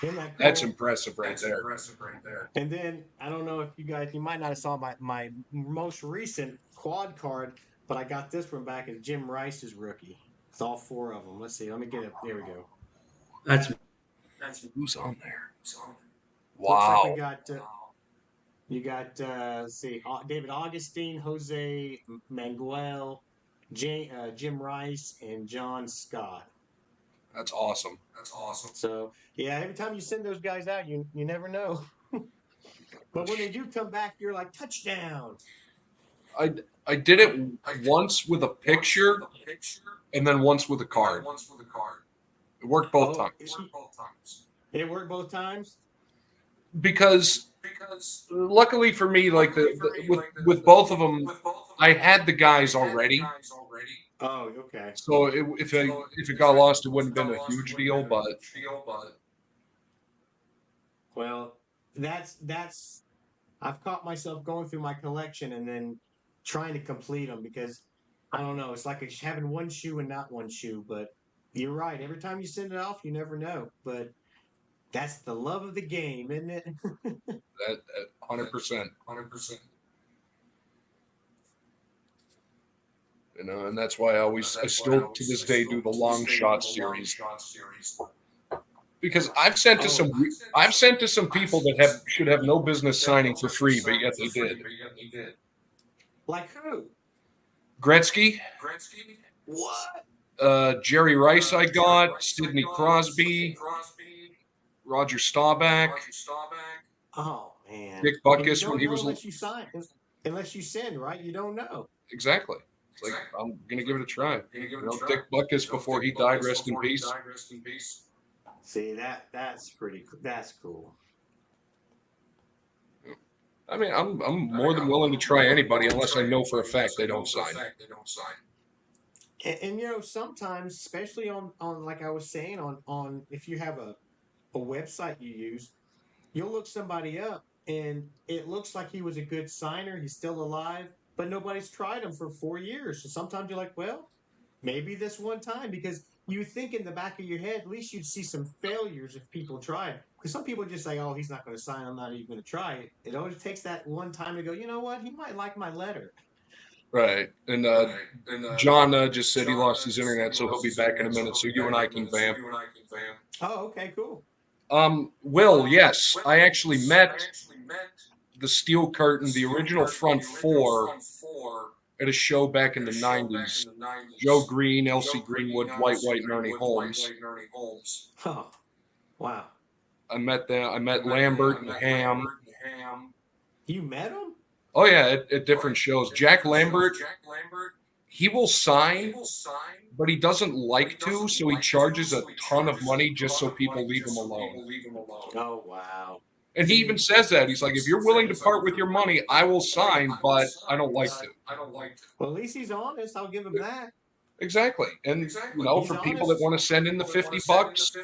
Isn't that cool? That's impressive right there. And then I don't know if you might not have saw my most recent quad card, but I got this one back as Jim Rice's rookie. It's all 4 of them. Let's see. Let me get it. There we go. That's Who's on there? Looks like Wow. we got you got let's see, David Augustine, Jose Manuel, Jim Rice, and John Scott. That's awesome. So yeah, every time you send those guys out, you never know. But when they do come back, you're like, touchdown. I did it once with a picture and then once with a card. It worked both times. It worked both times. Because luckily for me, like with both of them, I had the guys already. Oh, okay. So if it got lost, it wouldn't have been a huge deal. But well, that's I've caught myself going through my collection and then trying to complete them because I don't know. It's like having one shoe and not one shoe. But you're right. Every time you send it off, you never know. But that's the love of the game, isn't it? that 100%. You know, and that's why I still to this day do the long shot series. Because I've sent to some people that should have no business signing for free, but yet they did. Like who? Gretzky. What? Jerry Rice I got, Sidney Crosby, Roger Staubach. Oh Man, Dick and you Butkus when don't he know was unless you sign, unless you send, right? You don't know. exactly. It's like I'm gonna give it a try. Dick Butkus before he died, rest in peace. See that's pretty. That's cool. I mean, I'm more than willing to try anybody unless I know for a fact they don't sign. And sometimes, especially on like I was saying on if you have a website you use, you'll look somebody up and it looks like he was a good signer. He's still alive, but nobody's tried him for 4 years. So sometimes you're like, well, maybe this one time, because you think in the back of your head, at least you'd see some failures if people tried. Because some people just say, oh, he's not going to sign. I'm not even going to try it. It always takes that one time to go, you know what? He might like my letter. Right. And John just said he lost his internet, so he'll be back in a minute. So you and I can vamp. Oh, okay, cool. Will, yes, I actually met the Steel Curtain, the original front four, at a show back in the 90s. Joe Green, Elsie Greenwood, Dwight White, and Ernie Holmes. Oh, wow. I met them. I met Lambert and Ham. You met him? Oh yeah, at different shows. Jack Lambert, he will sign, but he doesn't like to, so he charges a ton of money just so people leave him alone. Oh, wow. And he even says that. He's like, if you're willing to part with your money, I will sign, but I don't like to. Well, at least he's honest. I'll give him that. Exactly. And, for people that want to send in the $50,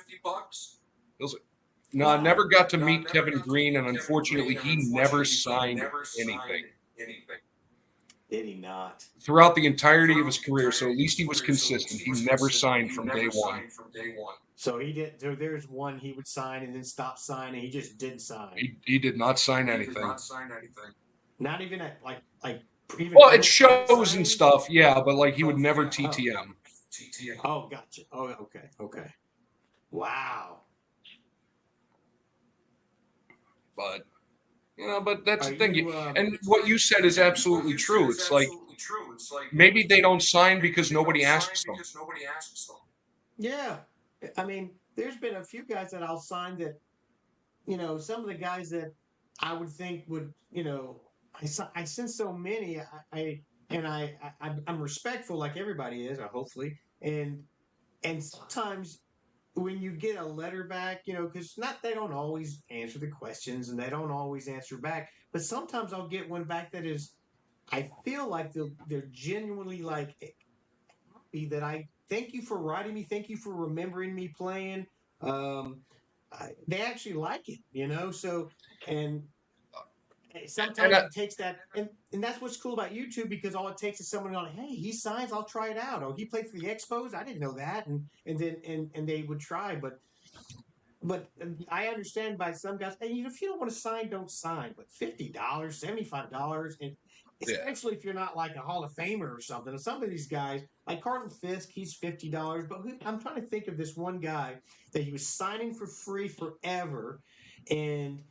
no, I never got to meet Kevin Green, and unfortunately, he never signed anything. Did he not? Throughout the entirety of his career, so at least he was consistent. He never signed from day one. So he did. There's one he would sign and then stop signing. He just didn't sign. He did not sign anything. Not even at like even. Well, it shows and stuff, yeah, but like he would never TTM. Oh, gotcha. Oh, okay. Wow. But but that's the thing. You, And what you said is absolutely true. It's like maybe they don't sign because nobody asks them. Yeah, I mean, there's been a few guys that I'll sign that, some of the guys that I would think would, I send so many. I'm respectful like everybody is, hopefully, and sometimes when you get a letter back, because they don't always answer the questions and they don't always answer back, but sometimes I'll get one back that is, I feel like they're genuinely like happy that I thank you for writing me, thank you for remembering me playing. They actually like it, so and sometimes it takes that, and that's what's cool about YouTube, because all it takes is someone going, hey, he signs, I'll try it out. Oh, he played for the Expos, I didn't know that, and then they would try, but I understand by some guys, hey, if you don't want to sign, don't sign. But $50, $75, and especially if you're not like a Hall of Famer or something. And some of these guys, like Carlton Fisk, he's $50. But I'm trying to think of this one guy that he was signing for free forever, and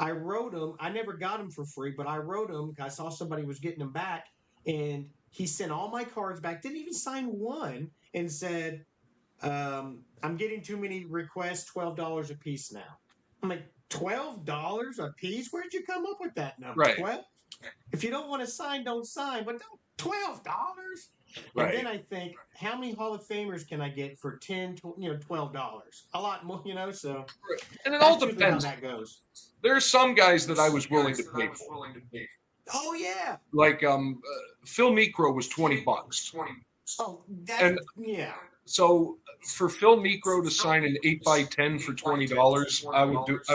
I wrote him. I never got him for free, but I wrote him. I saw somebody was getting him back, and he sent all my cards back. Didn't even sign one, and said, I'm getting too many requests, $12 a piece now. I'm like, $12 a piece? Where'd you come up with that number? Right. 12? If you don't want to sign, don't sign. But $12? Right. And then I think, how many Hall of Famers can I get for $12? A lot more, so. And it all depends. How that goes. There are some guys that I was willing to pay for. Oh, yeah. Like Phil Micro was $20. Oh, yeah. So for Phil Micro to sign an 8x10 for $20, I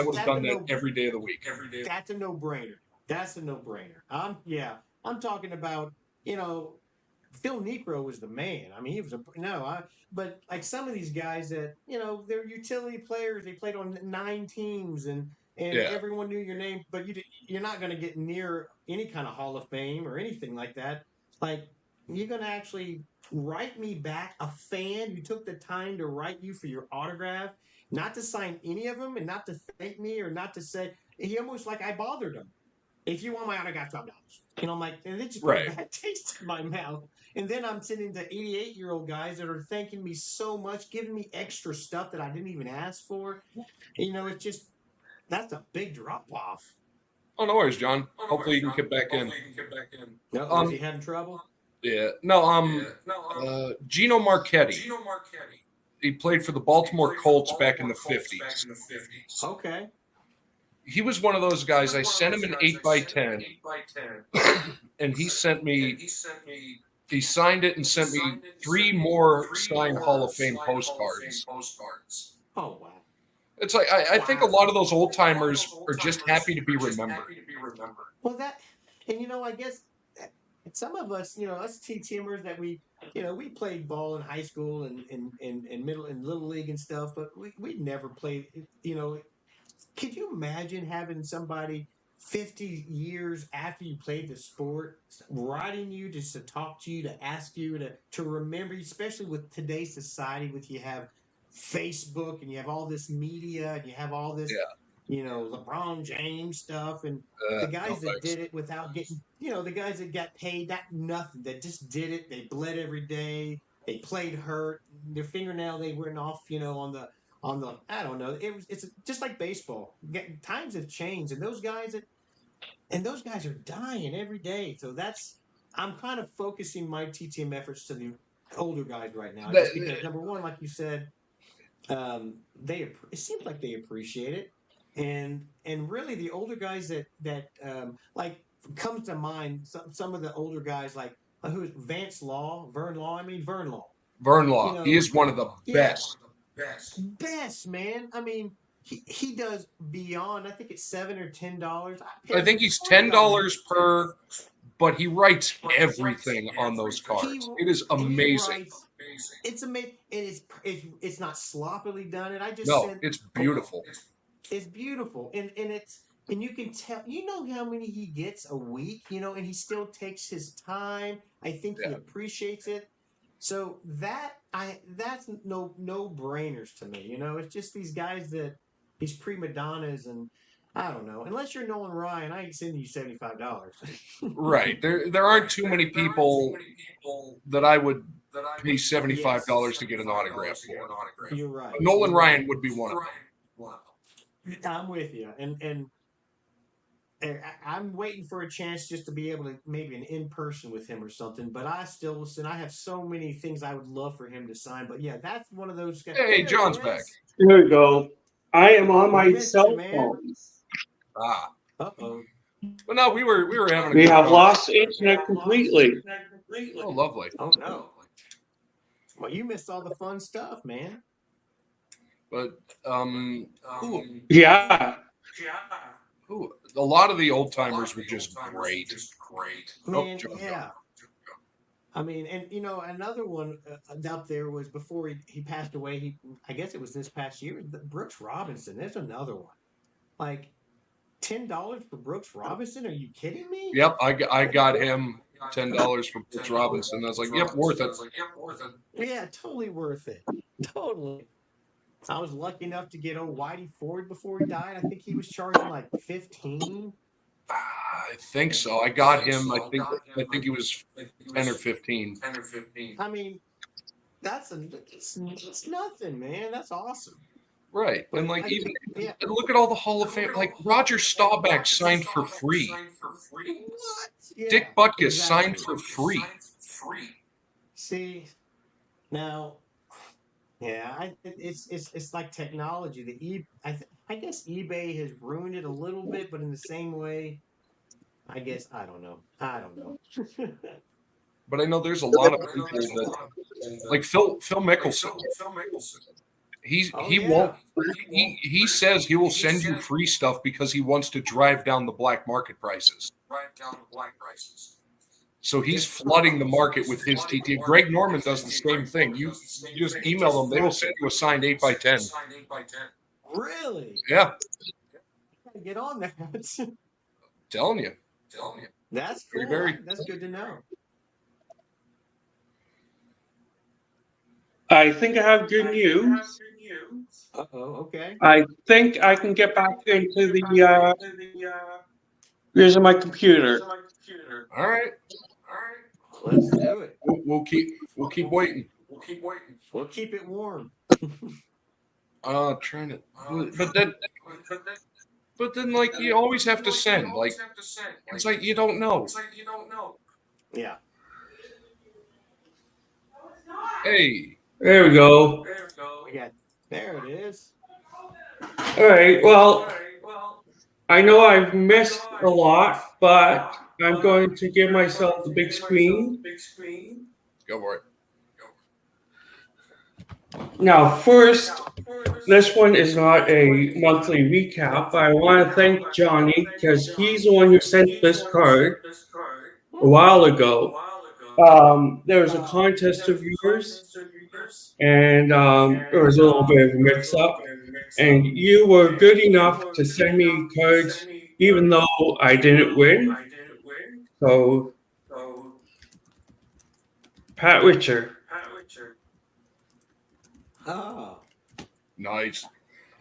would have done that every day of the week. That's a no-brainer. That's a no-brainer. I'm talking about, Phil Micro was the man. I mean, he was but like some of these guys that, they're utility players, they played on 9 teams and everyone knew your name, but you're not going to get near any kind of Hall of Fame or anything like that. Like, you're going to actually write me back, a fan who took the time to write you for your autograph, not to sign any of them and not to thank me or not to say, he almost like I bothered him. If you want my autograph, $12. I'm like, and it just put a bad taste in my mouth. And then I'm sending to 88-year-old guys that are thanking me so much, giving me extra stuff that I didn't even ask for. It's just, that's a big drop off. Oh, no worries, John. Hopefully you can get back in. No, is he having trouble? Yeah. No. Gino Marchetti. He played for the Baltimore Colts back in the 50s. Okay. He was one of those guys. I sent him an 8x10, and he sent me. He signed it and sent me 3 more signed Hall of Fame postcards. Oh wow. It's like I think a lot of those old timers are just happy to be remembered. Well, I guess some of us, us TTMers that we played ball in high school and middle and little league and stuff, but we never played. Could you imagine having somebody 50 years after you played the sport writing you just to talk to you, to ask you to remember you, especially with today's society, with you have Facebook and you have all this media and you have all this, LeBron James stuff and the guys that did it without getting, the guys that got paid, that nothing, that just did it. They bled every day. They played hurt. Their fingernail they went off, on the I don't know. It's just like baseball. Times have changed, and those guys are dying every day. So I'm kind of focusing my TTM efforts to the older guys right now, just because number one, like you said, it seems like they appreciate it, and really the older guys that like comes to mind some of the older guys like who's Vance Law, Vern Law. I mean Vern Law. Vern Law, he is one of the best. Best, man. I mean, he does beyond. I think it's $7 or $10. I think he's $10 per, but he writes everything on those cards. It is amazing. It's amazing. It's not sloppily done. And I just said, it's beautiful. It's beautiful, and you can tell. You know how many he gets a week. And he still takes his time. I think he appreciates it. So that's no brainers to me. It's just these guys these prima donnas, and I don't know. Unless you're Nolan Ryan, I ain't sending you $75. Right. There aren't too many people that I would pay $75 to get an autograph for. You're right. But Nolan Ryan would be one of them. I'm with you, and I'm waiting for a chance just to be able to maybe an in person with him or something. But I still listen. I have so many things I would love for him to sign. But yeah, that's one of those guys. Hey, John's back. Here we go. I am on my cell phone. Uh-oh. But no, we were having. We have lost internet completely. Oh, lovely. Oh no. Well, you missed all the fun stuff, man. But yeah. Ooh, a lot of the old timers were just great. Man, yeah. I mean, and another one out there was before he passed away. I guess it was this past year. Brooks Robinson. There's another one. Like $10 for Brooks Robinson? Are you kidding me? Yep, I got him $10 for Brooks Robinson. I was like, yep, worth it. Yeah, totally worth it. Totally. I was lucky enough to get old Whitey Ford before he died. I think he was charging like 15. I think so. I got him. I think he was 10 or 15. I mean, it's nothing, man. That's awesome. Right. And like and look at all the Hall of Fame. Like Roger Staubach signed for free. What? Yeah, Dick Butkus signed for free. See, now, yeah, it's like technology. I guess eBay has ruined it a little bit, but in the same way, I guess I don't know. But I know there's a lot of people that, like Phil Mickelson. He says he will send you free stuff because he wants to drive down the black market prices. So he's flooding the market with his TT. Greg Norman does the same thing. You just email them; they will send you a signed 8x10. Really? Yeah. Gotta get on that. Telling you. That's cool. That's good to know. I think I have good news. Okay. I think I can get back into the using my computer. All right. Let's do it. We'll keep waiting. We'll keep it warm. Trying to, but that But then, like, you always have to send. Like, it's like you don't know. Yeah. Hey, There we go. We got there it is. All right. Well, I know I've missed a lot, but I'm going to give myself the big screen. go for it. Now, first, this one is not a monthly recap, but I want to thank Johnny because he's the one who sent this card a while ago. There was a contest of yours, and there was a little bit of a mix-up, and you were good enough to send me cards even though I didn't win. So, Pat Richard. Oh, Nice.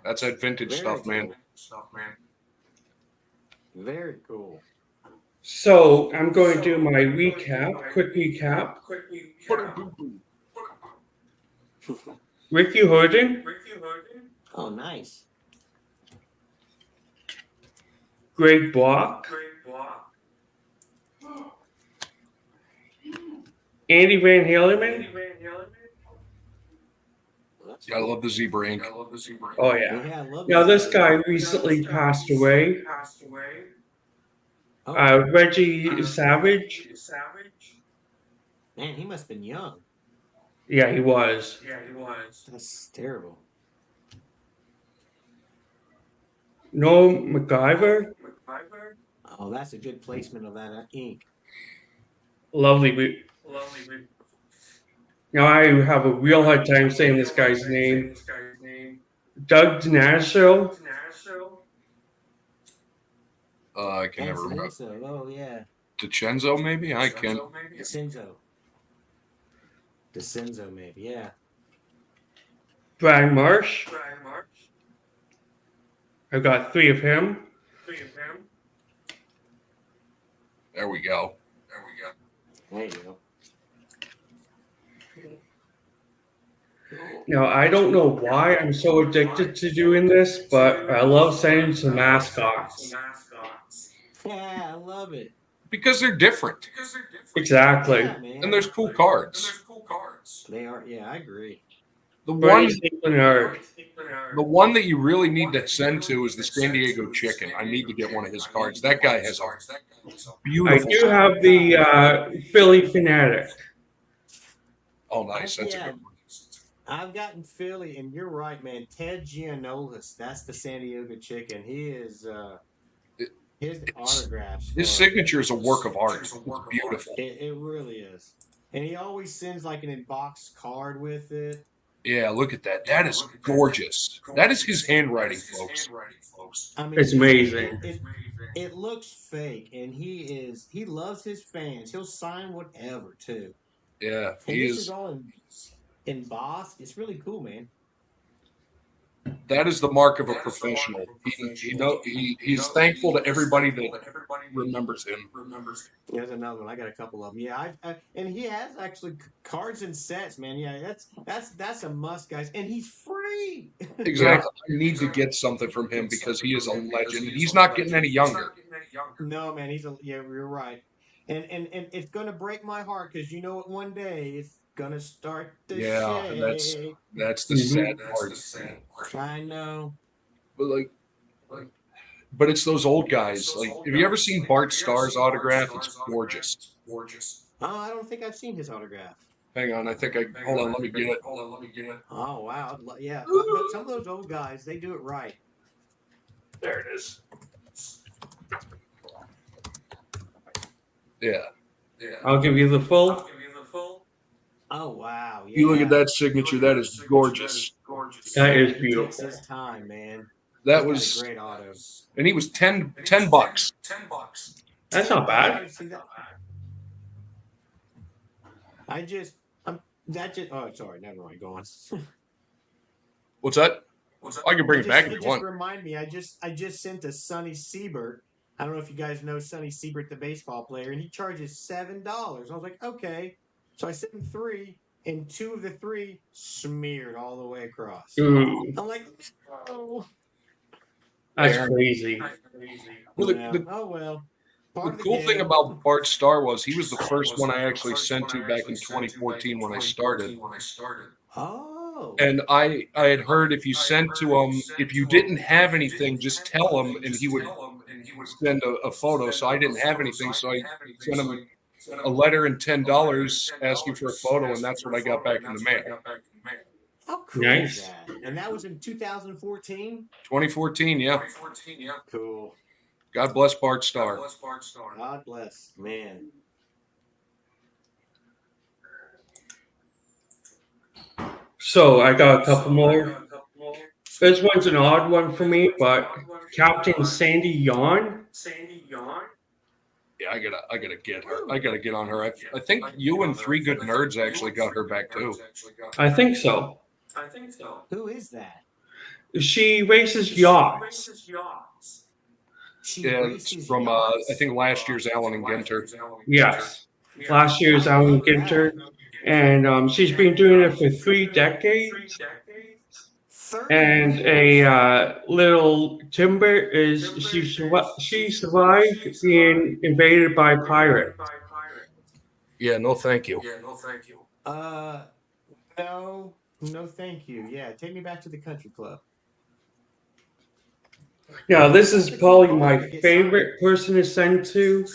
That's that vintage very stuff, man. cool. Very cool. So, I'm going to do my recap, quick recap. Ricky Horton, Oh, nice. Greg Block, Andy Van Halen. That's Yeah, I love the zebra ink. Oh, yeah. Yeah, I love Now, this this guy recently passed away. Oh, Reggie Savage. man, he must have been young. Yeah, he was. That's terrible. Noam MacGyver. Oh, that's a good placement of that ink. Lovely. Now, I have a real hard time saying this guy's name. Doug DiNascio. I can never remember. Oh, yeah. DiCenzo, maybe? I can't. DeCenzo, maybe. Yeah. Brian Marsh. I've got 3 of him. There we go. There you go. Now, I don't know why I'm so addicted to doing this, but I love sending some mascots. Yeah, I love it. Because they're different. Exactly. Yeah, man. And there's cool cards. They are. Yeah, I agree. The Bernie one, St. Bernard. the one that you really need to send to is the San Diego Chicken. I need to get one of his cards. That guy has a I beautiful. do have the Philly Fanatic. Oh, nice. That's Yeah. a good one. I've gotten Philly, and you're right, man. Ted Giannoulis, that's the San Diego Chicken. He is his autographs. His signature is a work of art. It's beautiful. It really is, and he always sends like an emboxed card with it. Yeah, look at that. That is gorgeous. That is his handwriting, folks. I mean, It's amazing. It looks fake, and he loves his fans. He'll sign whatever too. Yeah, And he this is is. all embossed. It's really cool, man. That is the mark of a professional. He's thankful to everybody that remembers him. There's another one. I got a couple of them. Yeah, and he has actually cards and sets, man. Yeah, that's a must, guys. And he's free. Exactly. I need to get something from him because he is a legend. He's not getting any younger. No, man, yeah, you're right. And it's gonna break my heart because you know what? One day it's gonna start to Yeah, shake. that's the sad part. I know. But but it's those old guys. Like, have you ever seen Bart Starr's autograph? It's gorgeous. Oh, I don't think I've seen his autograph. Hang on, hold on, let me get it. Oh wow, yeah. But some of those old guys, they do it right. There it is. Yeah. I'll give you the full. Oh wow, yeah. You look at that signature. That is gorgeous. That is It takes beautiful. his time, man. That He's got was, a great auto. and he was $10. That's not bad. See that? Oh, sorry, never mind. Go on. What's that? I can bring it back if you Just want. remind me. I just sent to Sonny Siebert. I don't know if you guys know Sonny Siebert, the baseball player, and he charges $7. I was like, okay. So I sent him 3, and 2 of the 3 smeared all the way across. Ooh. I'm like, oh. That's Aaron. crazy. Well, Oh well. the Part of the cool thing game. about Bart Starr was he was the first one I actually sent to back in 2014 when I started. Oh. And I had heard if you sent to him, if you didn't have anything, just tell him, and he would send a photo. So I didn't have anything, so I sent him a letter and $10 asking for a photo, and that's what I got back in the mail. How cool Nice. is that? And that was in 2014? 2014, yeah. Cool. God bless Bart Starr. God bless. Man. So I got a couple more. This one's an odd one for me, but Captain Sandy Yawn. Yeah, I gotta get her. I gotta get on her. I think you and Three Good Nerds actually got her back too. I think so. Who is that? She races yachts. She Yeah, races it's from yachts? I think last year's Allen and Ginter. Yes. Last year's I Alan love that. Ginter. And she's been doing it for 3 decades. 30 And years. a little Timber is she survived being invaded by pirates. Yeah, no, thank you. No, thank you. Yeah, take me back to the country club. Now, this is That's a cool probably card my to get favorite person to send to.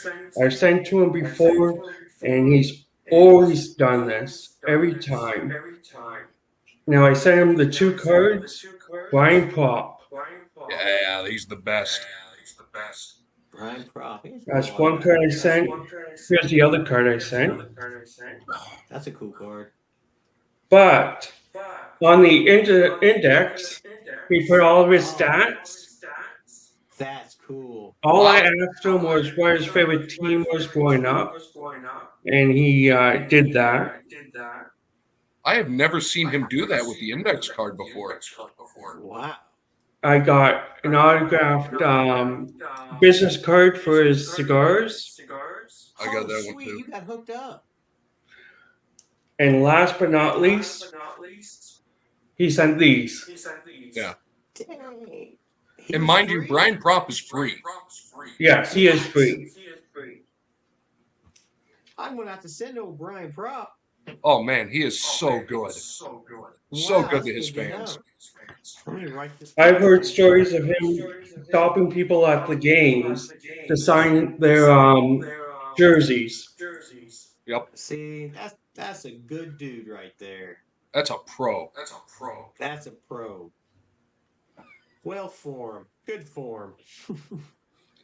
I've sent to him before, and he's always done this every time. Now, I sent him the 2 cards, Brian Pop. Yeah, he's the best. Brian Prop. He's That's cool. one card I sent. Here's the other card I sent. That's a cool card. But on the index, he put all of his stats. That's cool. All I asked him was what his favorite team was growing up, and he did that. I have never seen him do that with the index card before. Wow. I got an autographed business card for his cigars. I got that sweet. one too. You got hooked up. And last but not least, he sent these. Yeah. Dang. And mind you, Brian Prop is free. Yes, he is free. I'm going to have to send old Brian Prop. Oh man, he is so good. So good to his fans. Let me write this I've down. heard stories of him stopping people at the games to sign their jerseys. Yep. See, that's a good dude right there. That's a pro. That's a pro. Well formed. Good form.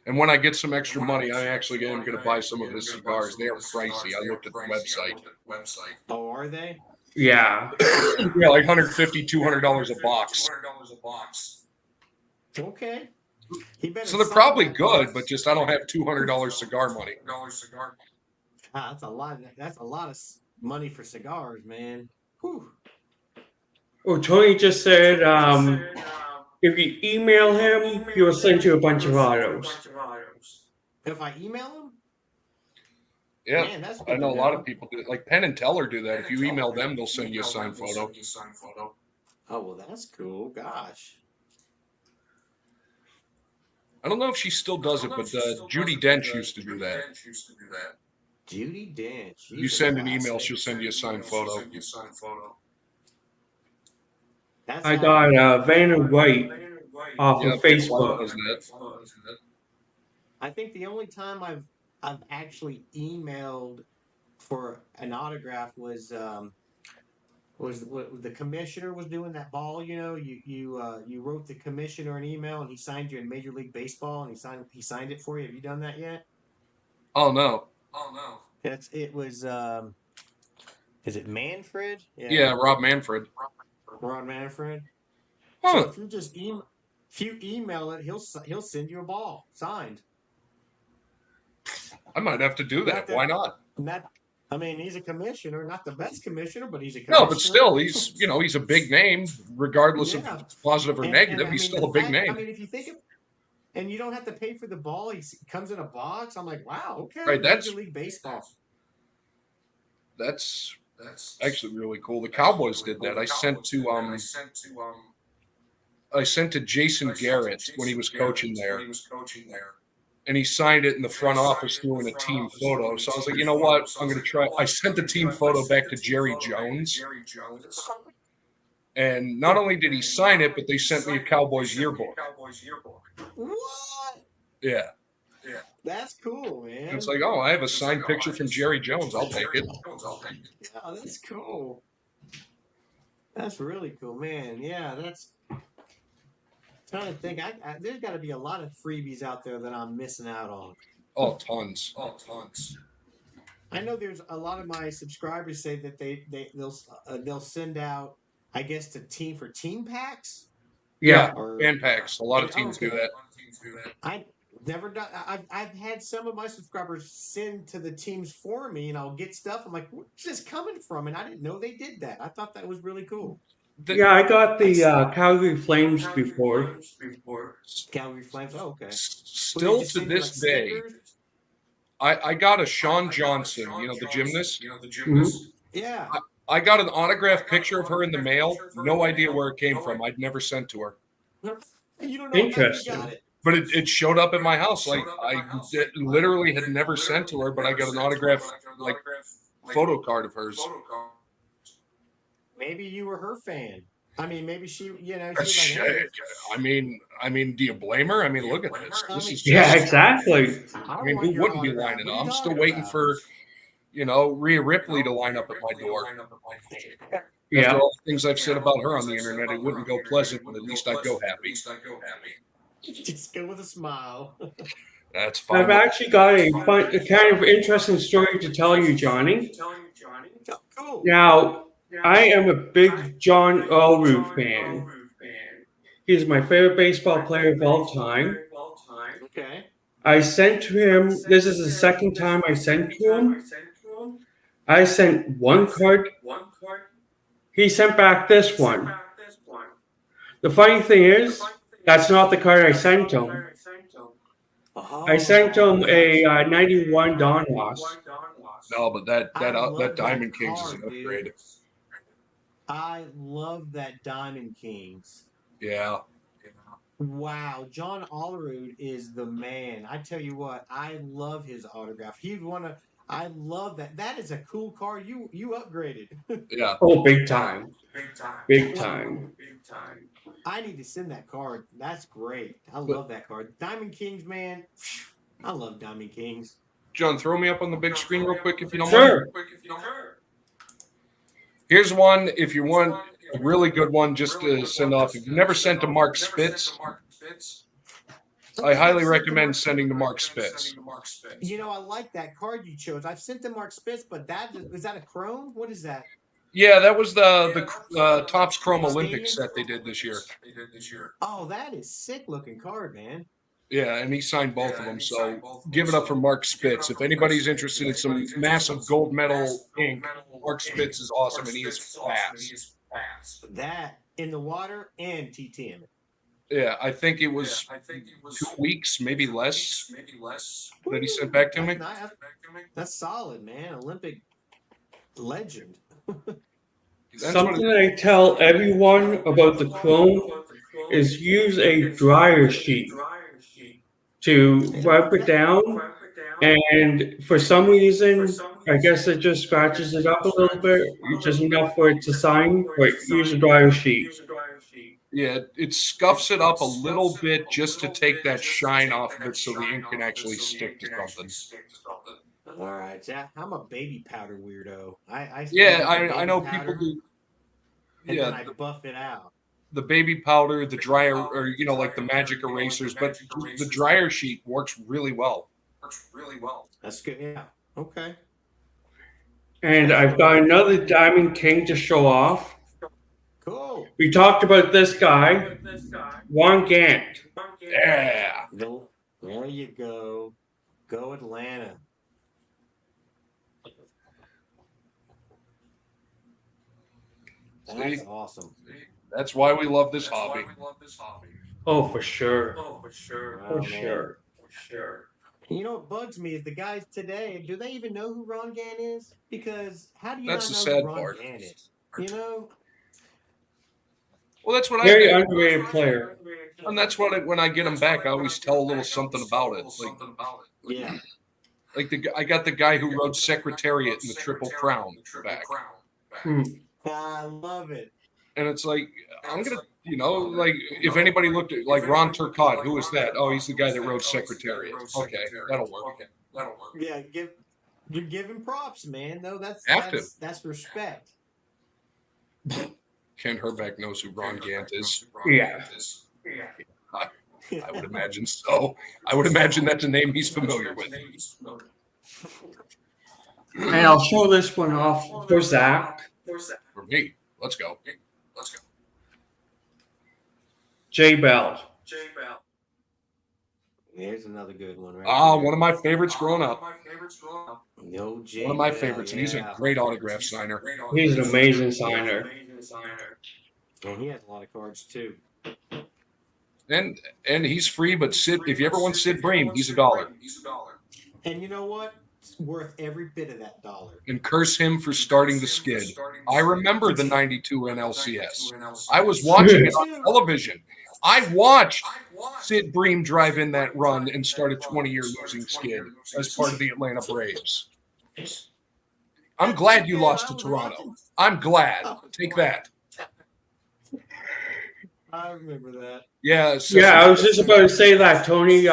And when I get some extra money, I actually am going to buy some of his cigars. They are pricey. I looked at the website. Oh, are they? Yeah. Yeah, like $150, $200 a box. Okay. So they're probably good, but just I don't have $200 cigar money. That's a lot. That's a lot of money for cigars, man. Whew. Oh, Tony just said if you email him, he will send you a bunch of autos. If I email him? Yeah, Man, that's I good know to a lot of people do it. Like Penn and Teller do that. If you email them, they'll send you a signed photo. Oh, well, that's cool. Gosh. I don't know if she still does it, but Judi Dench used to do that. Judi Dench. You send an email, she'll send you a signed photo. I got Vanna White off Yeah, of Facebook. does that. I think the only time I've actually emailed for an autograph was what the commissioner was doing that ball. You know, you wrote the commissioner an email and he signed you in Major League Baseball and he signed it for you. Have you done that yet? Oh no. It was is it Manfred? Yeah, Rob Manfred. Ron Manfred. Huh. So if you just if you email it, he'll send you a ball signed. I might have to do that. Why not? I mean, he's a commissioner, not the best commissioner, but he's a commissioner. No, but still, he's a big name, regardless of if it's positive or negative. He's still a big name. I mean, if you think of, and you don't have to pay for the ball, he comes in a box. I'm like, wow, okay, Right, Major League Baseball. That's actually really cool. The Cowboys did that. I sent to I sent to Jason Garrett when he was coaching there, and he signed it in the front office doing a team photo. So I was like, you know what? I'm going to try. I sent the team photo back to Jerry Jones, and not only did he sign it, but they sent me a Cowboys yearbook. What? Yeah. That's cool, man. And it's like, oh, I have a signed picture from Jerry Jones. I'll take it. Yeah, that's cool. That's really cool, man. Yeah, that's. Trying to think, there's got to be a lot of freebies out there that I'm missing out on. Oh, tons. I know there's a lot of my subscribers say that they'll send out, I guess, to team packs. Yeah, Or fan packs. A lot of teams do that. I never done. I've had some of my subscribers send to the teams for me, and I'll get stuff. I'm like, where's this coming from? And I didn't know they did that. I thought that was really cool. Yeah, I got the Calgary Flames before. Calgary Flames. Oh, okay. Still to this day, I got a Sean Johnson, the gymnast. Mhm. Yeah. I got an autographed picture of her in the mail. No idea where it came from. I'd never sent to her. You don't know Interesting. how you got it. But it showed up at my house. Like I literally had never sent to her, but I got an autographed photo card of hers. Maybe you were her fan. I mean, maybe she, she was like, I mean, do you blame her? I mean, look at this. This is just, yeah, exactly. I mean, who wouldn't be lining up? I'm still waiting for, Rhea Ripley to line up at my door. Yeah. After all the things I've said about her on the internet, it wouldn't go pleasant, but at least I'd go happy. Just go with a smile. That's fine. I've actually got a kind of interesting story to tell you, Johnny. Oh, cool. Now, I am a big John Elway fan. He's my favorite baseball player of all time. Okay. I sent to him, this is the second time I sent to him. I sent one card. He sent back this one. The funny thing is, that's not the card I sent him. I sent him a 91 Don Ross. No, but that Diamond Kings is an upgrade. I love that Diamond Kings. Yeah. Wow, John Olerud is the man. I tell you what, I love his autograph. I love that. That is a cool card. You upgraded. Yeah. Oh, big time. Big time. I need to send that card. That's great. I love that card. Diamond Kings, man. I love Diamond Kings. John, throw me up on the big screen real quick if you don't mind. Sure. Here's one, if you want a really good one, just to send off. If you've never sent to Mark Spitz, I highly recommend sending to Mark Spitz. I like that card you chose. I've sent to Mark Spitz, but is that a Chrome? What is that? Yeah, that was the Topps Chrome Olympics set they did this year. Oh, that is sick looking card, man. Yeah, and he signed both of them. So give it up for Mark Spitz. If anybody's interested in some massive gold medal ink, Mark Spitz is awesome, and he is fast. That in the water and TTM. Yeah, I think it was 2 weeks, maybe less, that he sent back to me. That's solid, man. Olympic legend. Something that I tell everyone about the Chrome is use a dryer sheet to wipe it down, and for some reason, I guess it just scratches it up a little bit, just enough for it to sign, but use a dryer sheet. Yeah, it scuffs it up a little bit just to take that shine off of it so the ink can actually stick to something. All right, yeah, I'm a baby powder weirdo. I know people do. And then I buff it out. The baby powder, the dryer, or like the magic erasers, but the dryer sheet works really well. That's good. Yeah. Okay. And I've got another Diamond King to show off. Cool. We talked about this guy, Juan Gant. Yeah. There you go. Go Atlanta. That's awesome. That's why we love this hobby. Oh, for sure. Oh, For sure. You know what bugs me is the guys today, do they even know who Ron Gant is? Because how do you That's not the know sad who Ron part. Gant is? Well, that's what Very I do. underrated player. And that's what when I get him back, I always tell a little something about it. Yeah. Like I got the guy who rode Secretariat in the Triple Crown back. I love it. And it's like, I'm going to, like if anybody looked at like Ron Turcotte, who is that? Oh, he's the guy that rode Secretariat. Okay, that'll work. Yeah, you're giving props, man. No, that's respect. Ken Herbeck knows who Ron Gant is. Yeah. I would imagine so. I would imagine that's a name he's familiar with. And I'll show this one off for Zach. For me, let's go. J Bell. There's another good one, right? One of my favorites growing up. No J. One of my favorites, and he's a great autograph signer. He's an amazing signer. And he has a lot of cards too. And he's free, but if you ever want Sid Bream, he's $1. And you know what? It's worth every bit of that $1. And curse him for starting the skid. I remember the 92 NLCS. I was watching it on television. I watched Sid Bream drive in that run and start a 20-year losing skid as part of the Atlanta Braves. I'm glad you lost to Toronto. I'm glad. Take that. I remember that. Yeah. I was just about to say that, Tony.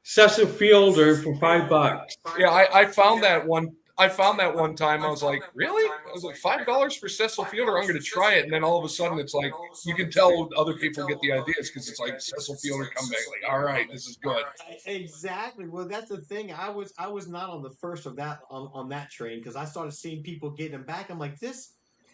Cecil Fielder for $5. Yeah, I found that one. I found that one time. I was like, really? I was like, $5 for Cecil Fielder? I'm going to try it. And then all of a sudden, it's like, you can tell other people get the ideas because it's like Cecil Fielder come back. Like, all right, this is good. Exactly. Well, that's the thing. I was not on the first of that on that train because I started seeing people getting them back. I'm like, this.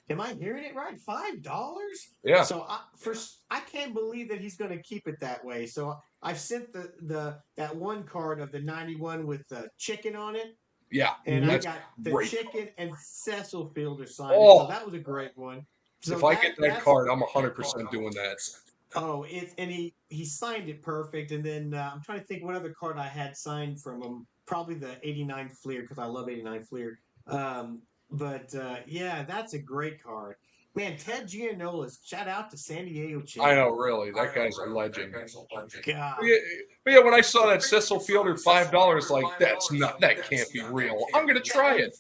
Am I hearing it right? $5? Yeah. So I can't believe that he's going to keep it that way. So I've sent that one card of the 91 with the chicken on it. Yeah. And I got the great chicken and Cecil Fielder signed. Oh. So that was a great one. So if I get that card, I'm 100% doing that. Oh, he signed it perfect. And then I'm trying to think what other card I had signed from him. Probably the 89 Fleer because I love 89 Fleer. But yeah, that's a great card. Man, Ted Giannola, shout out to San Diego Chiefs. I know, really. That guy's a legend. God. But yeah, when I saw that Cecil Fielder $5, like, that can't be real. I'm going to try it.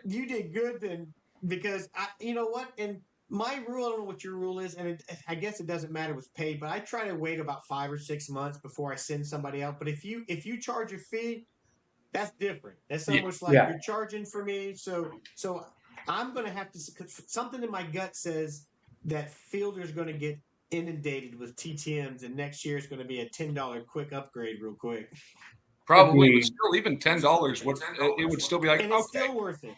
You did good then because, you know what? And my rule, I don't know what your rule is, and I guess it doesn't matter what's paid, but I try to wait about 5 or 6 months before I send somebody out. But if you charge a fee, that's different. That's almost like you're charging for me. So I'm going to have to – something in my gut says that Fielder's going to get inundated with TTMs, and next year is going to be a $10 quick upgrade real quick. Probably, but still, even $10, it would still be like, and it's still worth it.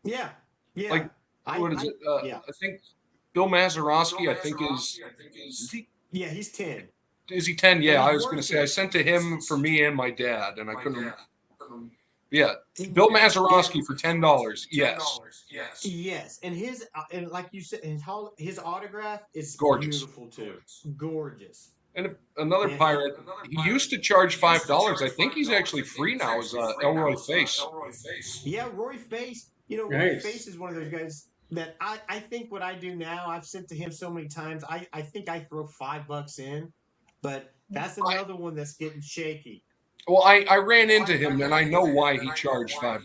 Yeah. Like, what is it? I think Bill Mazeroski, I think is he? Yeah, he's 10. Is he 10? Yeah, I was going to say I sent to him for me and my dad, and I couldn't. Yeah, Bill Mazeroski for $10. Yes, and his and like you said, his autograph is gorgeous, beautiful too, gorgeous. And another pirate, he used to charge $5. I think he's actually free now. Is Elroy Face? Yeah, Roy Face. You know, Roy Face is one of those guys that I think what I do now. I've sent to him so many times. I think I throw $5 in, but that's another one that's getting shaky. Well, I ran into him, and I know why he charged $5.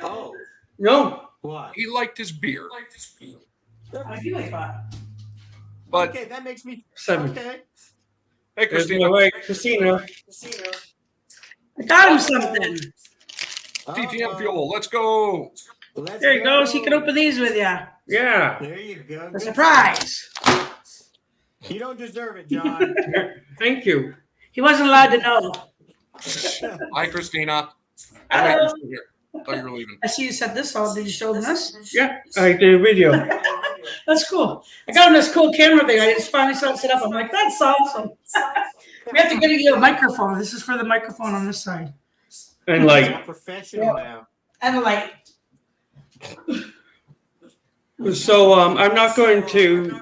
Oh. No. Why? He liked his beer. I feel like that. But okay, that makes me 7. okay. Hey, Christina. Christina. I got him something. TTM Fuel, let's go. There he goes. He can open these with you. Yeah. There you go. A surprise. You don't deserve it, John. Thank you. He wasn't allowed to know. Hi, Christina. Hello. I thought you were leaving. I see you set this up. Did you show them this? Yeah, I did a video. That's cool. I got him this cool camera thing. I just finally saw it set up. I'm like, that's awesome. We have to get you a microphone. This is for the microphone on this side. And like professional now. And a light. So I'm not going to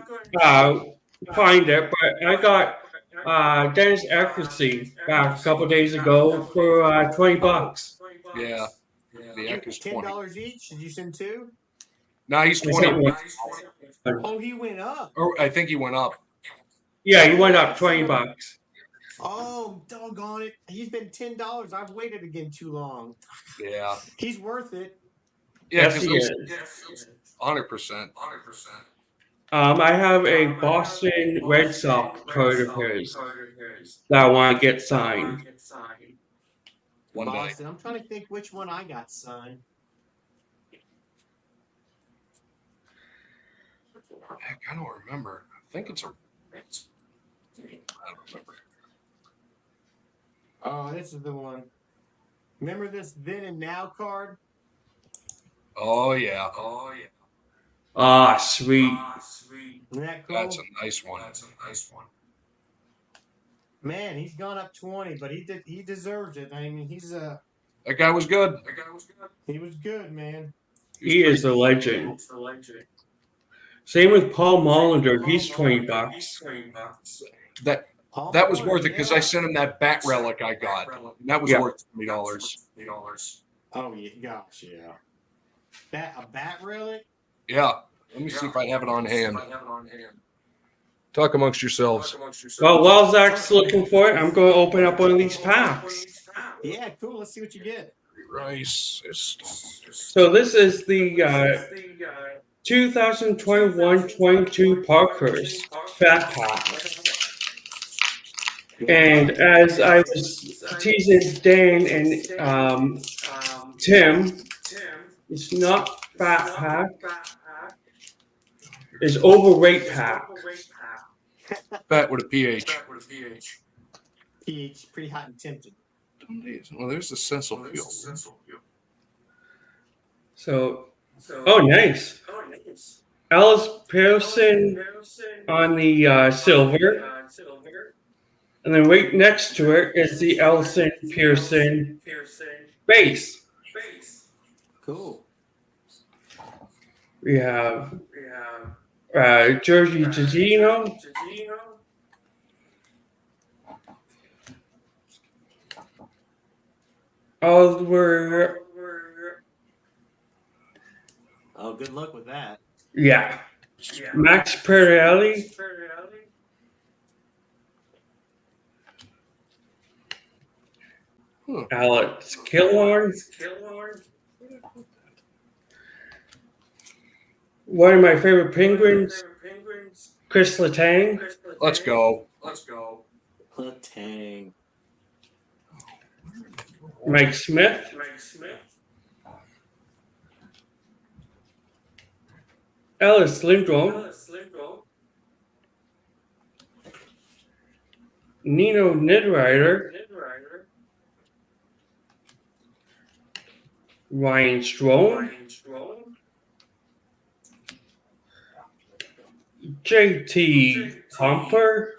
find it, but I got Dennis Accuracy back a couple days ago for $20. Yeah. The Eck is $20. $10 each. Did you send 2? No, he's 20. Oh, he went up. Or I think he went up. Yeah, he went up $20. Oh, doggone it. He's been $10. I've waited again too long. Yeah. He's worth it. Yeah, Yes, because he is. 100%. I have a Boston Red Sox card of his that I want to get signed. One day. Boston. I'm trying to think which one I got signed. Heck, I don't remember. I think it's a. I don't remember. Oh, this is the one. Remember this then and now card? Oh yeah. Ah, sweet. Isn't that cool? That's a nice one. Man, he's gone up 20, but he deserves it. I mean, That guy was good. he was good, man. He is a legend. Same with Paul Molinder. He's $20. That Paul that was Molitor, worth it because I yeah. sent him that bat relic I got. And that was Yeah. worth $20. Oh yeah, gosh, yeah. That a bat relic? Yeah. Let me see if I have it on hand. Talk amongst yourselves. Well, while Zach's looking for it, I'm going to open up one of these packs. Yeah, cool. Let's see what you get. Rice. So this is the 2021-22 Parkers Fat Pack. And as I was teasing Dan and Tim, it's not Fat Pack, it's Overweight Pack. Fat with a PH. PH, pretty hot and tempted. Well, there's the Sensal Fuel. So, oh, nice. Alice Pearson on the silver. And then right next to it is the Ellison Pearson base. Cool. We have Jersey Tadino. Oliver. Oh, good luck with that. Yeah. Max Pirelli. Alex Killorn. One of my favorite Penguins, Chris Letang. Let's go. Tang. Mike Smith. Ellis Lindholm. Nino Nidrider. Ryan Strome. JT Comper.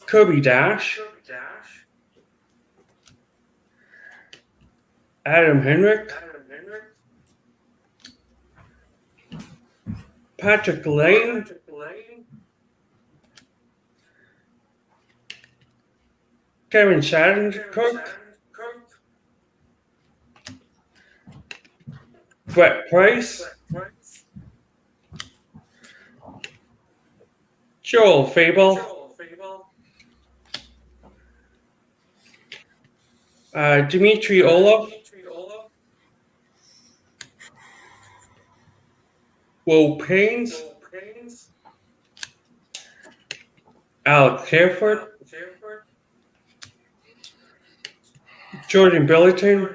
Kirby Dash. Adam Henrik. Patrick Lane. Kevin Shattenkirk. Brett Price. Joel Fable. Dmitry Olaf. Will Paynes. Alex Hereford. Jordan Billiton.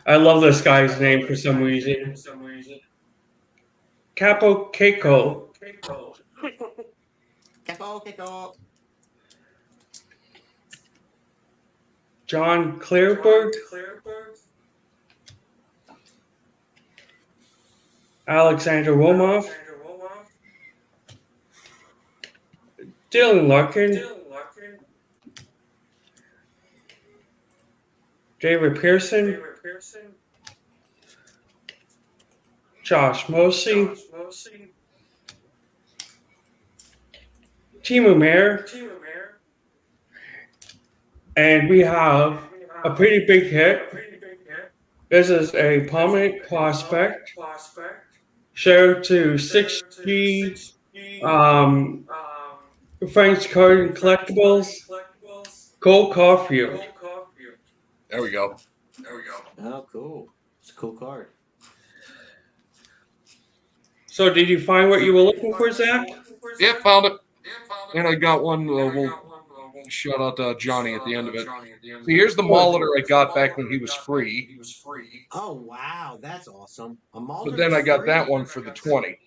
I love this guy's name for some reason. Capo Keiko. Capo. John Clairberg. Alexander Romoff. Dylan Larkin. David Pearson. Josh Mosley. Timo Mayer. And we have a pretty big hit. This is a prominent prospect. Share to 6G French Card and Collectibles. Cole Caulfield. There we go. Oh, cool. It's a cool card. So, did you find what you were looking for, Zach? Yeah, found it. And I got one. We'll shout out to Johnny at the end of it. See, here's the Molitor I got back when he was free. Oh, wow. That's awesome. A Molitor But then I got free? that one for the 20.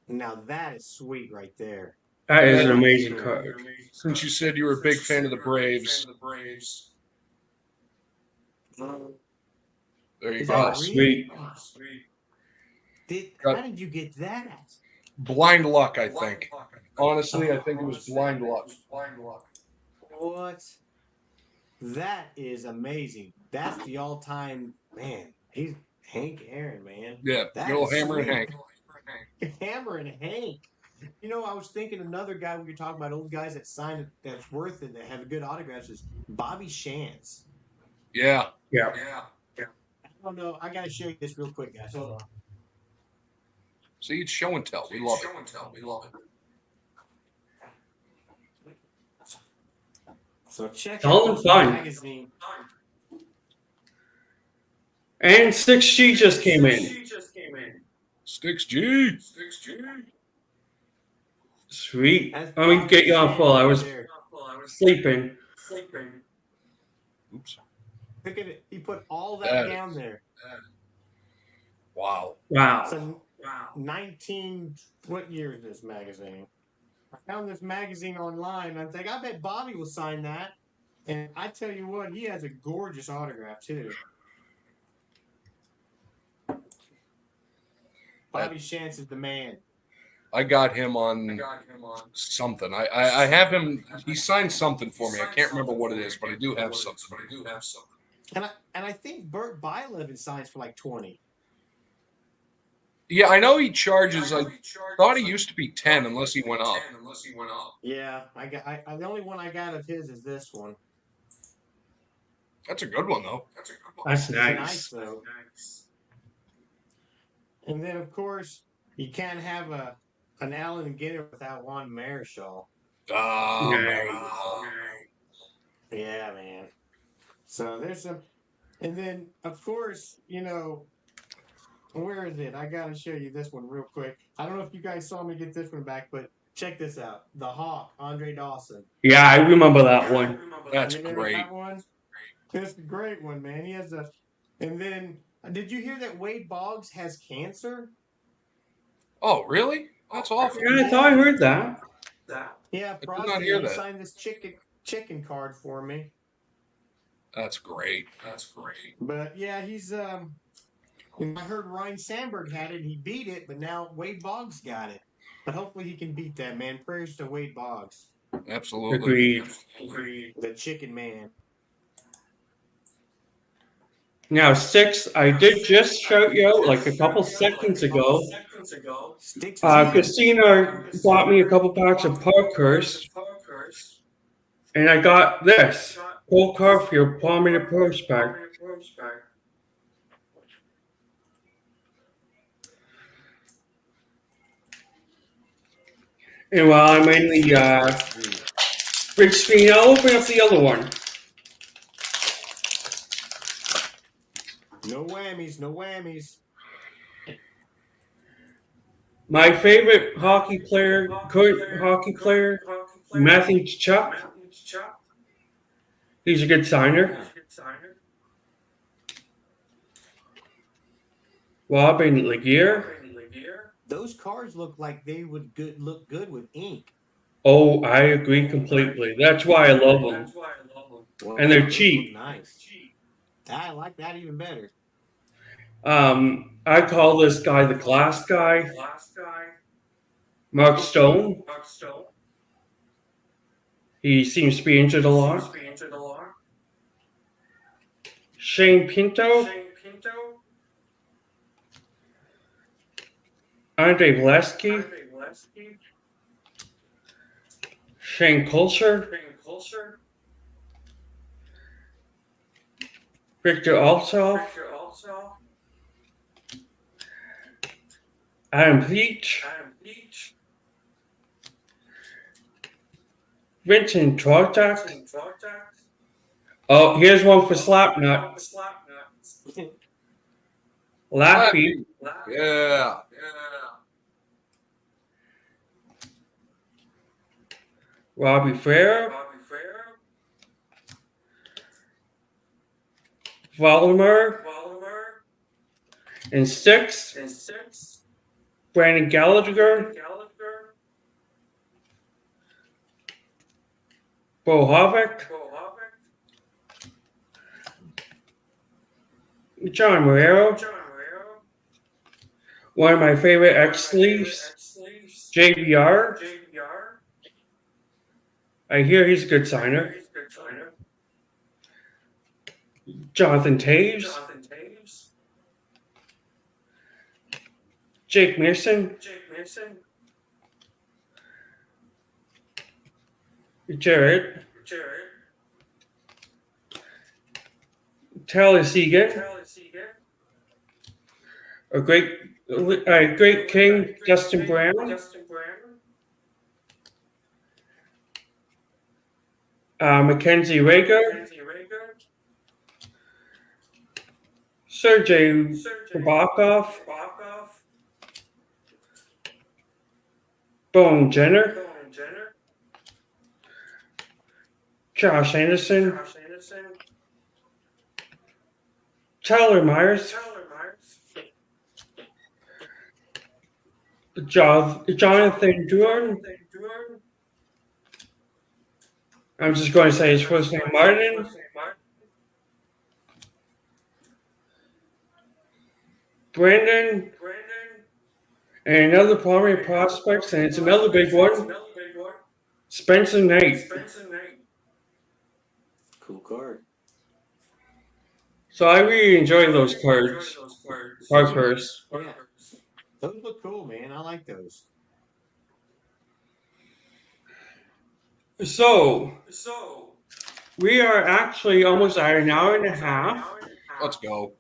Now that is sweet right there. That is an amazing card. Since you said you were a big fan of the Braves. There you Is go. that Oh, real? sweet. How did you get that? Blind luck, I think. Honestly, I think it was blind luck. What? That is amazing. That's the all-time man. He's Hank Aaron, man. Yeah, That good old is Hammer and sweet. Hank. Hammer and Hank. You know, I was thinking another guy we were talking about, old guys that signed it, that's worth it, that have good autographs, is Bobby Shantz. Yeah. Yeah. I don't know. I got to show you this real quick, guys. Hold on. See, it's show and tell. We love it. So check It's all out in this fun. magazine. And 6G just came in. Sticks G. Sweet. That's Let me Bobby get you on Shantz full. I right was there. sleeping. Oops. Look at it. He put all That that is- down there. Wow. Wow. So 19, what year is this magazine? I found this magazine online. I think, I bet Bobby will sign that. And I tell you what, he has a gorgeous autograph too. Bobby Shantz is the man. I got him on something. I have him. He signed something for me. I can't remember what it is, but I do have something. And I think Bert Bylevin signs for like 20. Yeah, I know he charges. I thought he used to be 10 unless he went up. Yeah, the only one I got of his is this one. That's a good one, though. That's It's nice. though. And then of course you can't have an Allen Gitter without Juan Marichal. Yeah, man. So there's some, and then of course, you know, where is it? I gotta show you this one real quick. I don't know if you guys saw me get this one back, but check this out. The Hawk, Andre Dawson. Yeah, I remember that one. That's You remember great. that one? It's a great one, man. He has and then did you hear that Wade Boggs has cancer? Oh, really? That's awful. Yeah, I thought I heard that. Yeah, did not Frosty, hear he that. signed this chicken card for me. That's great. But yeah, he's I heard Ryan Sandberg had it, he beat it, but now Wade Boggs got it. But hopefully he can beat that, man. Prayers to Wade Boggs. Absolutely. Agreed. The chicken man. Now, Six, I did just shout you out like a couple seconds ago. Sticks Christina bought me a couple packs of Parkhurst, and I got this Cole Caulfield prominent prospect. And while I'm in the big screen, I'll open up the other one. No whammies, no whammies. My favorite hockey player, current hockey player, Matthew Chuck. He's a good signer. Robin Laguerre. Those cards look like they would look good with ink. Oh, I agree completely. That's why I love them. Well, And they're those look cheap. Nice. I like that even better. I call this guy the glass guy. Mark Stone. He seems to be injured a lot. Shane Pinto. Andre Vlaski. Shane Kolcher. Victor Althoff. Adam Peach, Vincent Trojack. Oh, here's one for Slapnut. Laffy, Yeah. Robbie Fair, Valdemar, and Six, Brandon Gallagher, Bo Havik, John Morero, one of my favorite ex-Leafs, JBR. I hear he's a good signer. Jonathan Taves, Jake Mason, Jared, Tyler Seguin, a great king, Justin Brown, Mackenzie Rager, Sergei Babakov, Bone Jenner, Josh Anderson, Tyler Myers, Jonathan Duran. I'm just going to say his first name, Martin. Brandon, and another prominent prospects, and it's another big one, Spencer Knight. Cool card. So I really enjoy those cards. Parkhurst. Yeah. Those look cool, man. I like those. So we are actually almost at an hour and a half. Let's go.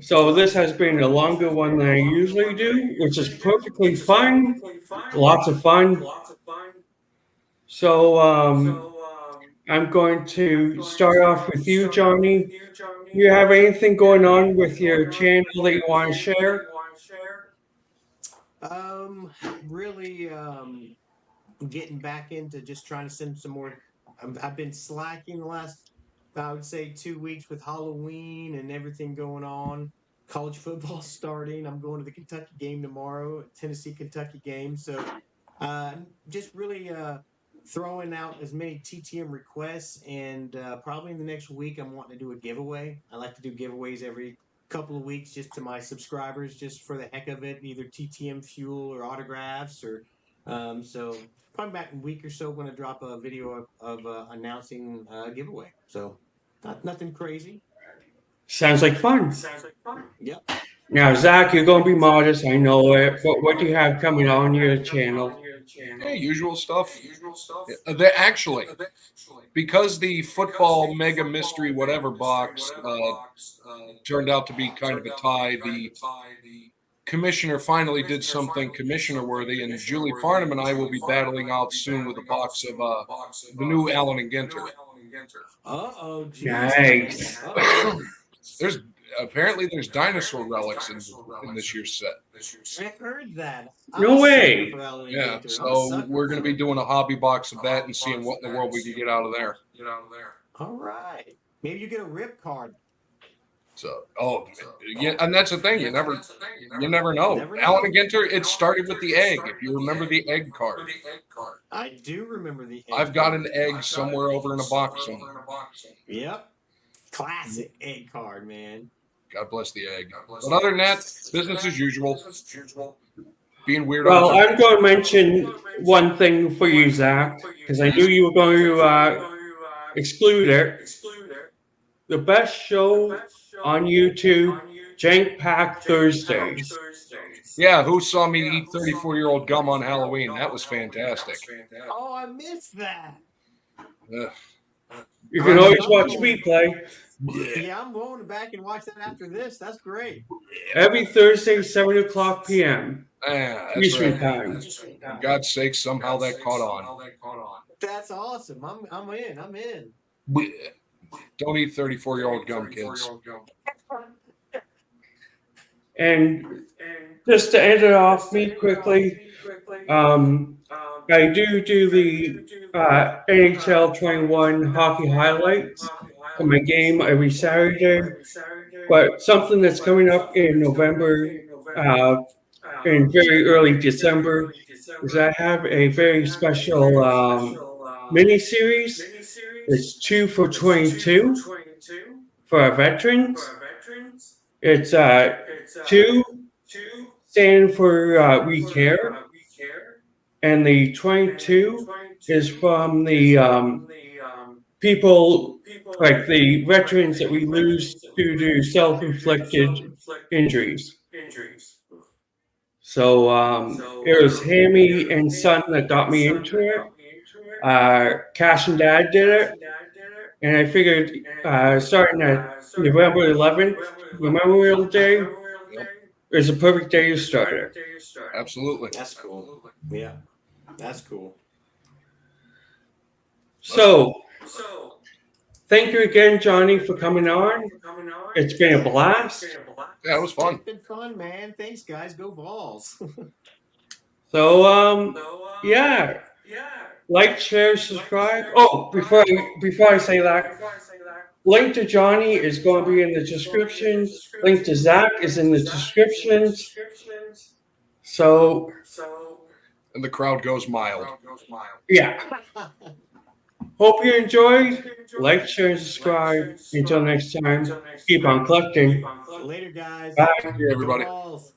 So this has been a longer one than I usually do, which is perfectly fine. Lots of fun. So I'm going to start off with you, Johnny. Do you have anything going on with your channel that you want to share? Really, getting back into just trying to send some more. I've been slacking the last, I would say, 2 weeks with Halloween and everything going on. College football starting. I'm going to the Kentucky game tomorrow, Tennessee-Kentucky game. So just really throwing out as many TTM requests. And probably in the next week, I'm wanting to do a giveaway. I like to do giveaways every couple of weeks just to my subscribers, just for the heck of it, either TTM fuel or autographs. Or so probably back in a week or so, going to drop a video of announcing a giveaway. So nothing crazy. Sounds like fun. Yep. Now, Zach, you're going to be modest. I know it. But what do you have coming on your channel? Yeah, usual stuff. Actually, because the football mega mystery whatever box turned out to be kind of a tie, the commissioner finally did something commissioner worthy, and Julie Farnham and I will be battling out soon with a box of the new Allen and Ginter. Uh-oh. Nice. There's dinosaur relics in this year's set. I heard that. No way. Yeah, so we're going to be doing a hobby box of that and seeing what in the world we can get out of there. All right. Maybe you get a rip card. So, yeah, and that's the thing. You never know. Allen and Ginter, it started with the egg. If you remember the egg card, I do remember the egg. I've got an egg somewhere over in a box somewhere. Yep. Classic egg card, man. God bless the egg. But other than that, business as usual. Being weird. Well, I'm going to mention one thing for you, Zach, because I knew you were going to exclude it. The best show on YouTube, Jank Pack Thursdays. Yeah, who saw me eat 34-year-old gum on Halloween? That was fantastic. Oh, I missed that. Ugh. You can always watch me play. Yeah, I'm going back and watch that after this. That's great. Every Thursday, 7 o'clock p.m. Yeah, that's Eastern right. time. For God's sake, somehow that caught on. That's awesome. I'm in. I'm in. Don't eat 34-year-old gum, kids. And just to end it off me quickly, I do the NHL 21 hockey highlights of my game every Saturday. But something that's coming up in November, in very early December, is I have a very special mini series. It's 2 for 22 for our veterans. It's 2 stand for We Care, and the 22 is from the people like the veterans that we lose due to self-inflicted injuries. So it was Hammy and Son that got me into it. Cash and Dad did it, and I figured starting at November 11th, Memorial Day, is a perfect day to start it. Absolutely. That's cool. Yeah, that's cool. So, thank you again, Johnny, for coming on. It's been a blast. Yeah, it was fun. It's been fun, man. Thanks, guys. Go Vols. So, yeah. Like, share, subscribe. Oh, before I say that, link to Johnny is going to be in the descriptions. Link to Zach is in the descriptions. So, And the crowd goes mild. yeah. Hope you enjoyed. Like, share, and subscribe. Until next time, keep on collecting. Later, guys. Bye. See you, everybody. Go Vols.